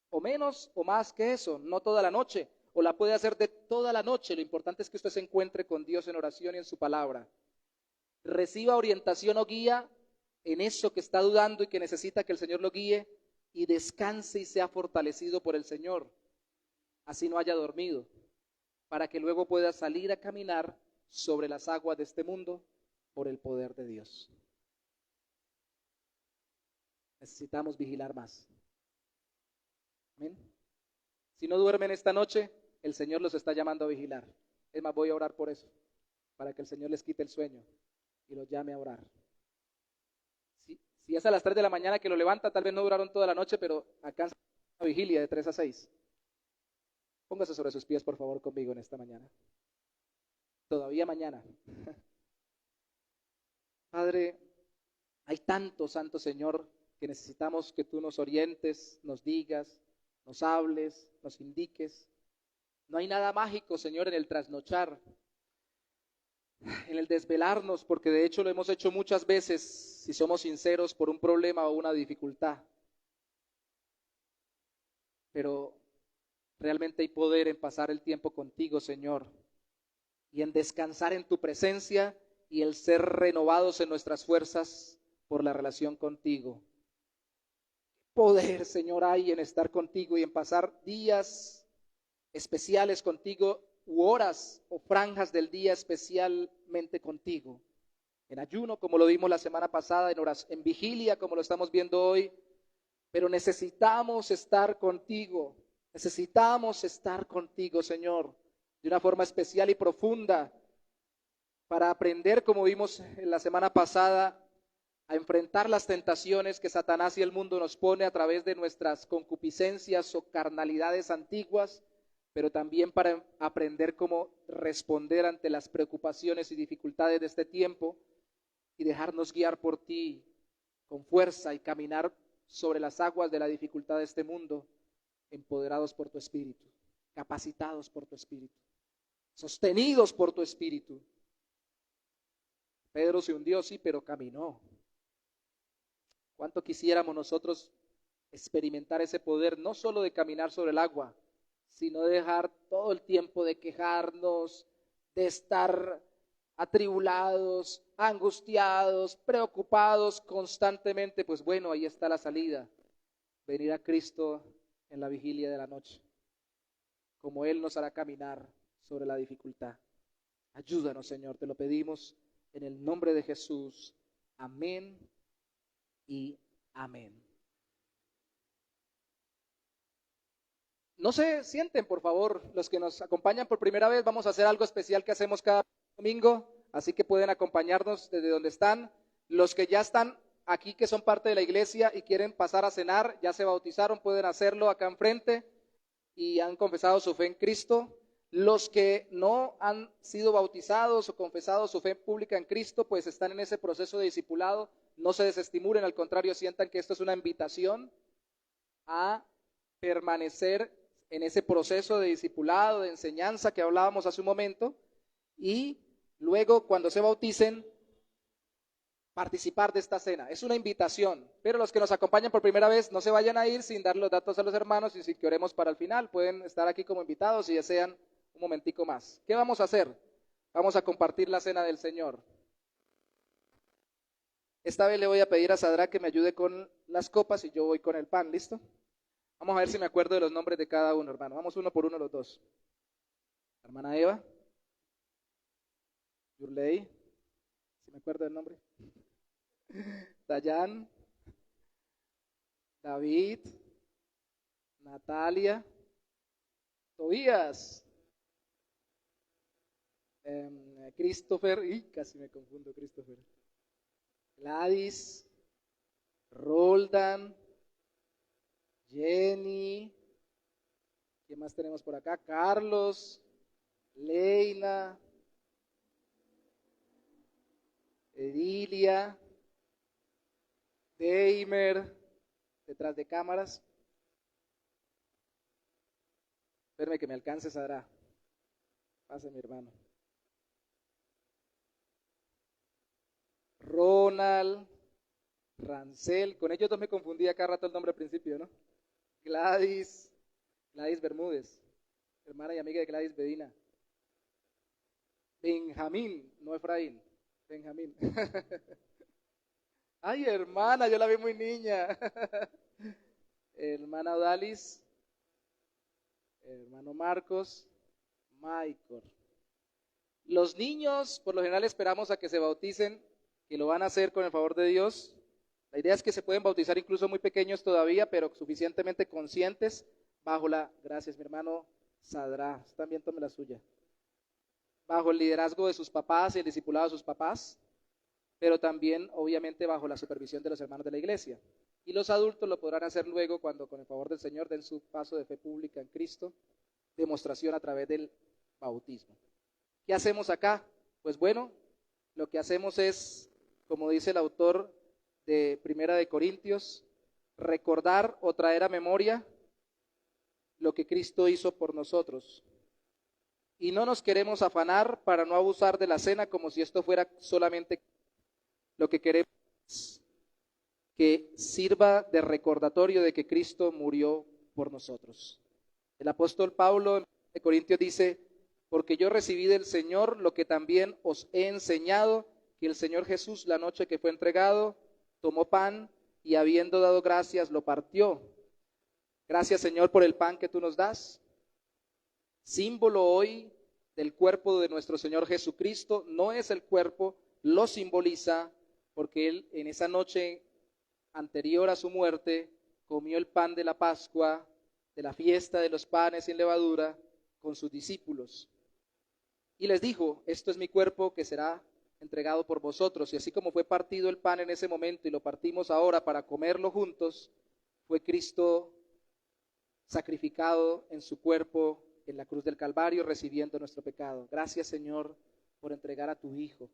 o menos o más que eso, no toda la noche, o la puede hacer de toda la noche. Lo importante es que usted se encuentre con Dios en oración y en su palabra. Reciba orientación o guía en eso que está dudando y que necesita que el Señor lo guíe, y descanse y sea fortalecido por el Señor, así no haya dormido, para que luego pueda salir a caminar sobre las aguas de este mundo por el poder de Dios. Necesitamos vigilar más. Amén. Si no duermen esta noche, el Señor los está llamando a vigilar. Es más, voy a orar por eso, para que el Señor les quite el sueño y los llame a orar. Si es a las 3 de la mañana que lo levanta, tal vez no duraron toda la noche, pero alcanza una vigilia de 3 a 6. Póngase sobre sus pies, por favor, conmigo en esta mañana. Todavía mañana. Padre, hay tanto, Santo Señor, que necesitamos que tú nos orientes, nos digas, nos hables, nos indiques. No hay nada mágico, Señor, en el trasnochar, en el desvelarnos, porque de hecho lo hemos hecho muchas veces, si somos sinceros, por un problema o una dificultad. Pero realmente hay poder en pasar el tiempo contigo, Señor, y en descansar en tu presencia y el ser renovados en nuestras fuerzas por la relación contigo. Poder, Señor, hay en estar contigo y en pasar días especiales contigo, u horas o franjas del día especialmente contigo. En ayuno, como lo vimos la semana pasada, en vigilia, como lo estamos viendo hoy. Pero necesitamos estar contigo. Necesitamos estar contigo, Señor, de una forma especial y profunda, para aprender, como vimos en la semana pasada, a enfrentar las tentaciones que Satanás y el mundo nos pone a través de nuestras concupiscencias o carnalidades antiguas, pero también para aprender cómo responder ante las preocupaciones y dificultades de este tiempo y dejarnos guiar por ti con fuerza y caminar sobre las aguas de la dificultad de este mundo, empoderados por tu Espíritu, capacitados por tu Espíritu, sostenidos por tu Espíritu. Pedro se hundió, sí, pero caminó. ¿Cuánto quisiéramos nosotros experimentar ese poder, no solo de caminar sobre el agua, sino de dejar todo el tiempo de quejarnos, de estar atribulados, angustiados, preocupados constantemente? Pues bueno, ahí está la salida. Venir a Cristo en la vigilia de la noche, como Él nos hará caminar sobre la dificultad. Ayúdanos, Señor, te lo pedimos en el nombre de Jesús. Amén y amén. No se sienten, por favor, los que nos acompañan por primera vez. Vamos a hacer algo especial que hacemos cada domingo, así que pueden acompañarnos desde donde están. Los que ya están aquí, que son parte de la iglesia y quieren pasar a cenar, ya se bautizaron, pueden hacerlo acá enfrente y han confesado su fe en Cristo. Los que no han sido bautizados o confesado su fe pública en Cristo, pues están en ese proceso de discipulado. No se desestimulen, al contrario, sientan que esto es una invitación a permanecer en ese proceso de discipulado, de enseñanza que hablábamos hace un momento, y luego cuando se bauticen, participar de esta cena. Es una invitación, pero los que nos acompañan por primera vez no se vayan a ir sin dar los datos a los hermanos y sin que oremos para el final. Pueden estar aquí como invitados si desean un momentico más. ¿Qué vamos a hacer? Vamos a compartir la cena del Señor. Esta vez le voy a pedir a Sadra que me ayude con las copas y yo voy con el pan, ¿listo? Vamos a ver si me acuerdo de los nombres de cada uno, hermano. Vamos uno por uno los dos. Hermana Eva. Yurley. ¿Si me acuerdo del nombre? Dayan. David. Natalia. Tobías. Christopher. Casi me confundo, Christopher. Gladys. Roldan. Jenny, ¿quién más tenemos por acá? Carlos, Leina, Edilia, Deimer, detrás de cámaras. Espérame que me alcance, Sadra. Pase, mi hermano. Ronald, Rancel, con ellos dos me confundía cada rato el nombre al principio, ¿no? Gladys Bermúdez, hermana y amiga de Gladys Bedina. Benjamín, no Efraín, Benjamín. Ay, hermana, yo la vi muy niña. Hermana Odalis, hermano Marcos, Michael. Los niños, por lo general, esperamos a que se bauticen, que lo van a hacer con el favor de Dios. La idea es que se pueden bautizar incluso muy pequeños todavía, pero suficientemente conscientes bajo gracias mi hermano Sadra, también tome la suya, bajo el liderazgo de sus papás y el discipulado de sus papás, pero también obviamente bajo la supervisión de los hermanos de la iglesia. Y los adultos lo podrán hacer luego cuando con el favor del Señor den su paso de fe pública en Cristo, demostración a través del bautismo. ¿Qué hacemos acá? Pues bueno, lo que hacemos es, como dice el autor de Primera de Corintios, recordar o traer a memoria lo que Cristo hizo por nosotros. Y no nos queremos afanar para no abusar de la cena como si esto fuera solamente lo que queremos es que sirva de recordatorio de que Cristo murió por nosotros. El apóstol Pablo en Corintios dice, porque yo recibí del Señor lo que también os he enseñado, que el Señor Jesús la noche que fue entregado, tomó pan y habiendo dado gracias lo partió. Gracias Señor por el pan que tú nos das. Símbolo hoy del cuerpo de nuestro Señor Jesucristo, no es el cuerpo, lo simboliza porque Él en esa noche anterior a su muerte comió el pan de la Pascua, de la fiesta de los panes sin levadura, con sus discípulos. Y les dijo, esto es mi cuerpo que será entregado por vosotros. Y así como fue partido el pan en ese momento y lo partimos ahora para comerlo juntos, fue Cristo sacrificado en su cuerpo en la cruz del Calvario, recibiendo nuestro pecado. Gracias, Señor, por entregar a tu Hijo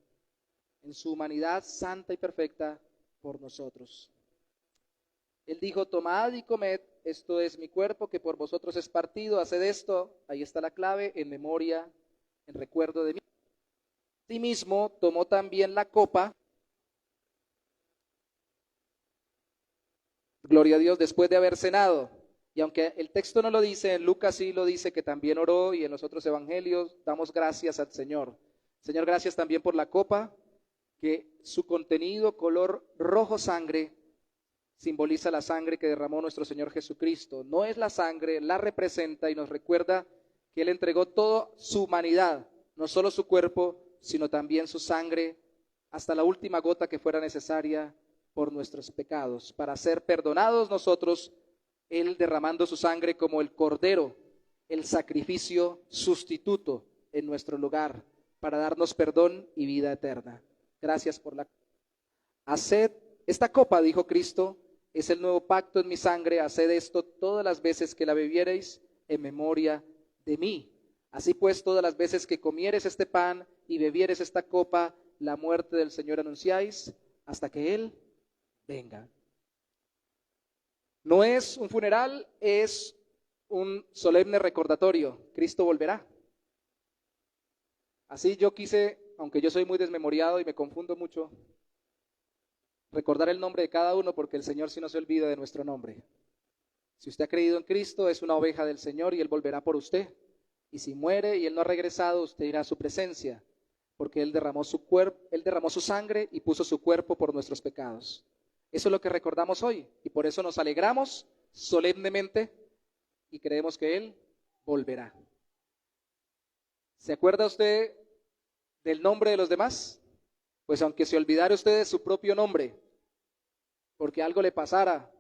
en su humanidad santa y perfecta por nosotros. Él dijo, tomad y comed, esto es mi cuerpo que por vosotros es partido, haced esto, ahí está la clave, en memoria, en recuerdo de mí. Asimismo, tomó también la copa, gloria a Dios, después de haber cenado. Y aunque el texto no lo dice, en Lucas sí lo dice que también oró y en los otros evangelios damos gracias al Señor. Señor, gracias también por la copa, que su contenido color rojo sangre simboliza la sangre que derramó nuestro Señor Jesucristo. No es la sangre, la representa y nos recuerda que Él entregó toda su humanidad, no solo su cuerpo, sino también su sangre, hasta la última gota que fuera necesaria por nuestros pecados. Para ser perdonados nosotros, Él derramando su sangre como el cordero, el sacrificio sustituto en nuestro lugar, para darnos perdón y vida eterna. Gracias por la... Haced esta copa, dijo Cristo, es el nuevo pacto en mi sangre, haced esto todas las veces que la bebiereis en memoria de mí. Así pues, todas las veces que comieres este pan y bebieres esta copa, la muerte del Señor anunciáis hasta que Él venga. No es un funeral, es un solemne recordatorio. Cristo volverá. Así yo quise, aunque yo soy muy desmemoriado y me confundo mucho, recordar el nombre de cada uno porque el Señor sí no se olvida de nuestro nombre. Si usted ha creído en Cristo, es una oveja del Señor y Él volverá por usted. Y si muere y Él no ha regresado, usted irá a su presencia, porque Él derramó su cuerpo, Él derramó su sangre y puso su cuerpo por nuestros pecados. Eso es lo que recordamos hoy y por eso nos alegramos solemnemente y creemos que Él volverá. ¿Se acuerda usted del nombre de los demás? Pues aunque se olvidara usted de su propio nombre, porque algo le pasara,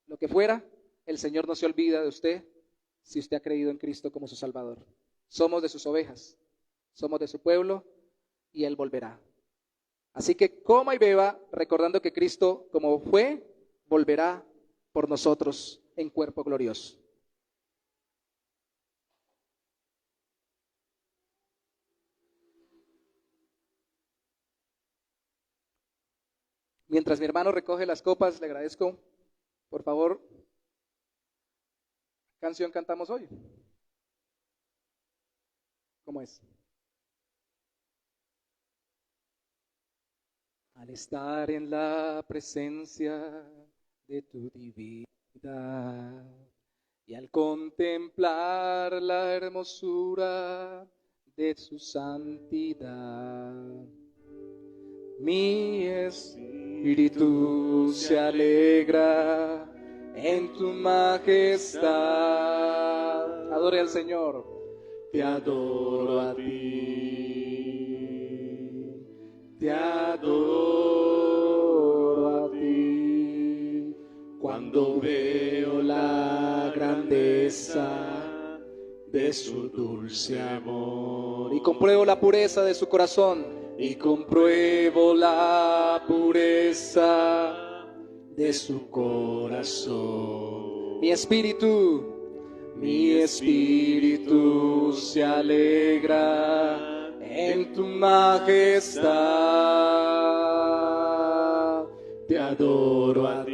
lo que fuera, el Señor no se olvida de usted si usted ha creído en Cristo como su Salvador. Somos de sus ovejas, somos de su pueblo y Él volverá. Así que coma y beba recordando que Cristo, como fue, volverá por nosotros en cuerpo glorioso. Mientras mi hermano recoge las copas, le agradezco, por favor, ¿qué canción cantamos hoy? ¿Cómo es? al estar en la presencia de tu divinidad y al contemplar la hermosura de su santidad. Mi espíritu se alegra en tu majestad. Adore al Señor. Te adoro a ti, te adoro a ti, cuando veo la grandeza de su dulce amor y compruebo la pureza de su corazón, y compruebo la pureza de su corazón. Mi espíritu se alegra en tu majestad. Te adoro a ti,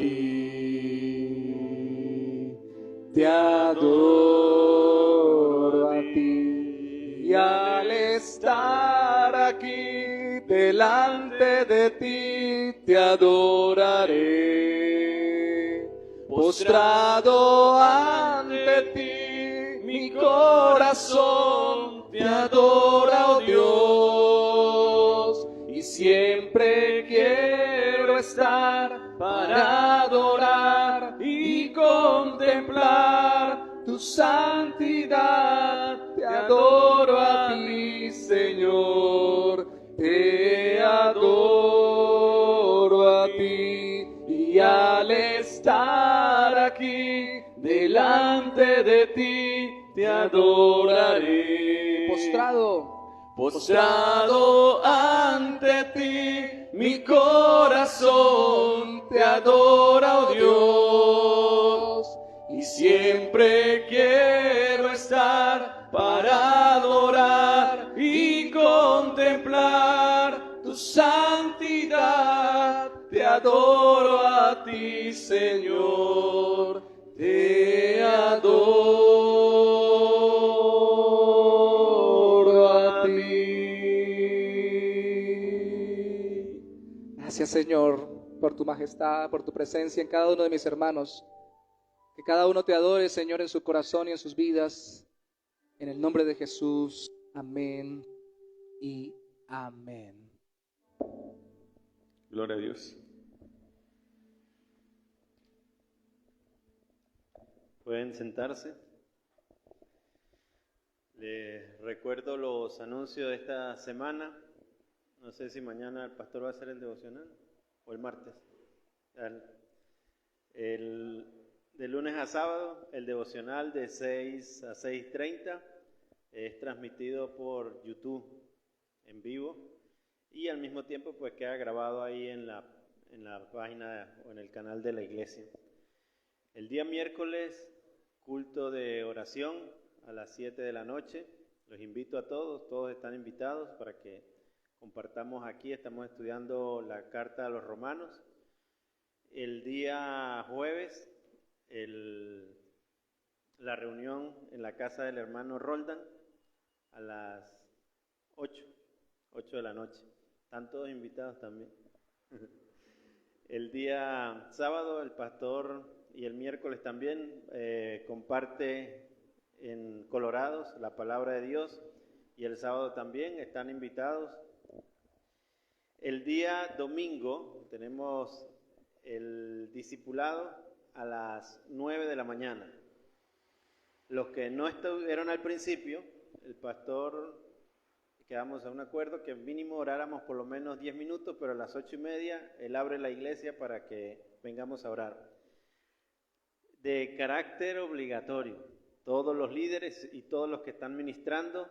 te adoro a ti, y al estar aquí delante de ti te adoraré. Postrado ante ti, mi corazón te adora, oh Dios, y siempre quiero estar para adorar y contemplar tu santidad. Te adoro a ti, Señor, te adoro a ti, y al estar aquí delante de ti te adoraré. Postrado ante ti, mi corazón te adora, oh Dios, y siempre quiero estar para adorar y contemplar tu santidad. Te adoro a ti, Señor, te adoro a ti. Gracias, Señor, por tu majestad, por tu presencia en cada uno de mis hermanos. Que cada uno te adore, Señor, en su corazón y en sus vidas. En el nombre de Jesús. Amén y amén.
Gloria a Dios.
Pueden sentarse. Les recuerdo los anuncios de esta semana. No sé si mañana el pastor va a hacer el devocional o el martes. De lunes a sábado, el devocional de 6 a 6:30 es transmitido por YouTube en vivo y al mismo tiempo pues queda grabado ahí en la página o en el canal de la iglesia. El día miércoles, culto de oración a las 7 de la noche. Los invito a todos están invitados para que compartamos aquí. Estamos estudiando la carta a los Romanos. El día jueves, la reunión en la casa del hermano Roldán a las 8 de la noche. Están todos invitados también. El día sábado, el pastor, y el miércoles también, comparte en Colorados la palabra de Dios, y el sábado también están invitados. El día domingo tenemos el discipulado a las 9 de la mañana. Los que no estuvieron al principio, el pastor, quedamos a un acuerdo que mínimo oráramos por lo menos 10 minutos, pero a las 8:30 él abre la iglesia para que vengamos a orar. De carácter obligatorio, todos los líderes y todos los que están ministrando,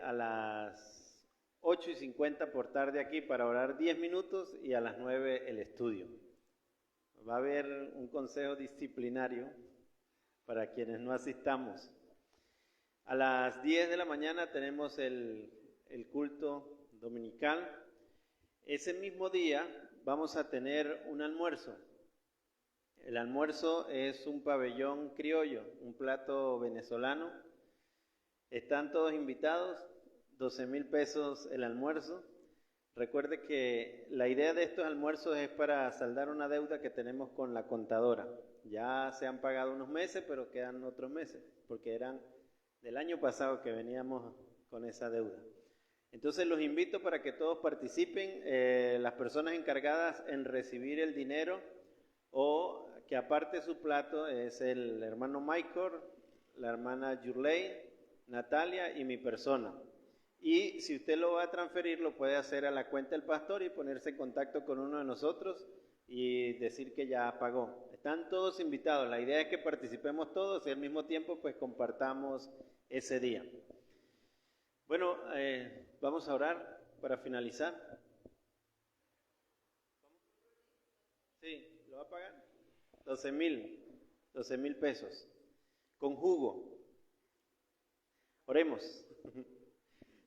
a las 8:50 por tarde aquí para orar 10 minutos y a las 9 el estudio. Va a haber un consejo disciplinario para quienes no asistamos. A las 10 de la mañana tenemos el culto dominical. Ese mismo día vamos a tener un almuerzo. El almuerzo es un pabellón criollo, un plato venezolano. Están todos invitados, 12,000 pesos el almuerzo. Recuerde que la idea de estos almuerzos es para saldar una deuda que tenemos con la contadora. Ya se han pagado unos meses, pero quedan otros meses, porque eran del año pasado que veníamos con esa deuda. Entonces los invito para que todos participen, las personas encargadas en recibir el dinero o que aparte su plato es el hermano Michael, la hermana Yurley, Natalia y mi persona. Y si usted lo va a transferir, lo puede hacer a la cuenta del pastor y ponerse en contacto con uno de nosotros y decir que ya pagó. Están todos invitados. La idea es que participemos todos y al mismo tiempo pues compartamos ese día. Bueno, vamos a orar para finalizar. Sí, ¿lo va a pagar? 12,000 pesos. Con jugo. Oremos.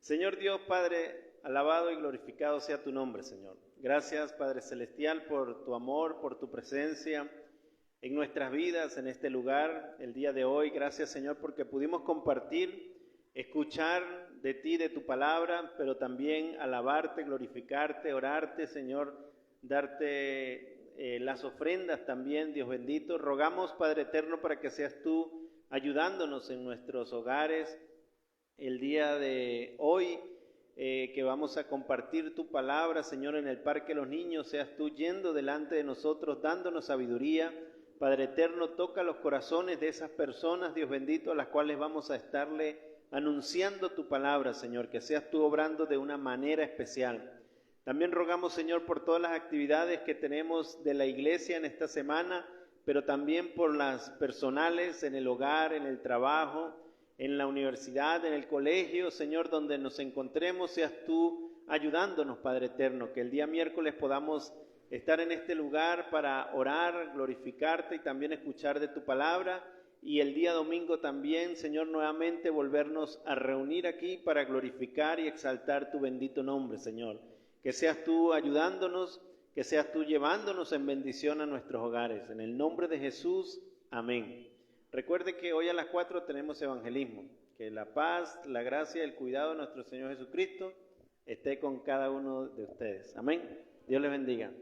Señor Dios, Padre, alabado y glorificado sea tu nombre, Señor. Gracias, Padre Celestial, por tu amor, por tu presencia en nuestras vidas, en este lugar, el día de hoy. Gracias, Señor, porque pudimos compartir, escuchar de ti, de tu palabra, pero también alabarte, glorificarte, orarte, Señor, darte las ofrendas también, Dios bendito. Rogamos, Padre eterno, para que seas tú ayudándonos en nuestros hogares el día de hoy, que vamos a compartir tu palabra, Señor, en el Parque de los Niños. Seas tú yendo delante de nosotros, dándonos sabiduría. Padre eterno, toca los corazones de esas personas, Dios bendito, a las cuales vamos a estarle anunciando tu palabra, Señor, que seas tú obrando de una manera especial. También rogamos, Señor, por todas las actividades que tenemos de la iglesia en esta semana, pero también por las personales en el hogar, en el trabajo, en la universidad, en el colegio, Señor, donde nos encontremos, seas tú ayudándonos, Padre eterno, que el día miércoles podamos estar en este lugar para orar, glorificarte y también escuchar de tu palabra, y el día domingo también, Señor, nuevamente volvernos a reunir aquí para glorificar y exaltar tu bendito nombre, Señor. Que seas tú ayudándonos, que seas tú llevándonos en bendición a nuestros hogares. En el nombre de Jesús, amén. Recuerde que hoy a las 4 tenemos evangelismo. Que la paz, la gracia y el cuidado de nuestro Señor Jesucristo esté con cada uno de ustedes. Amén. Dios les bendiga.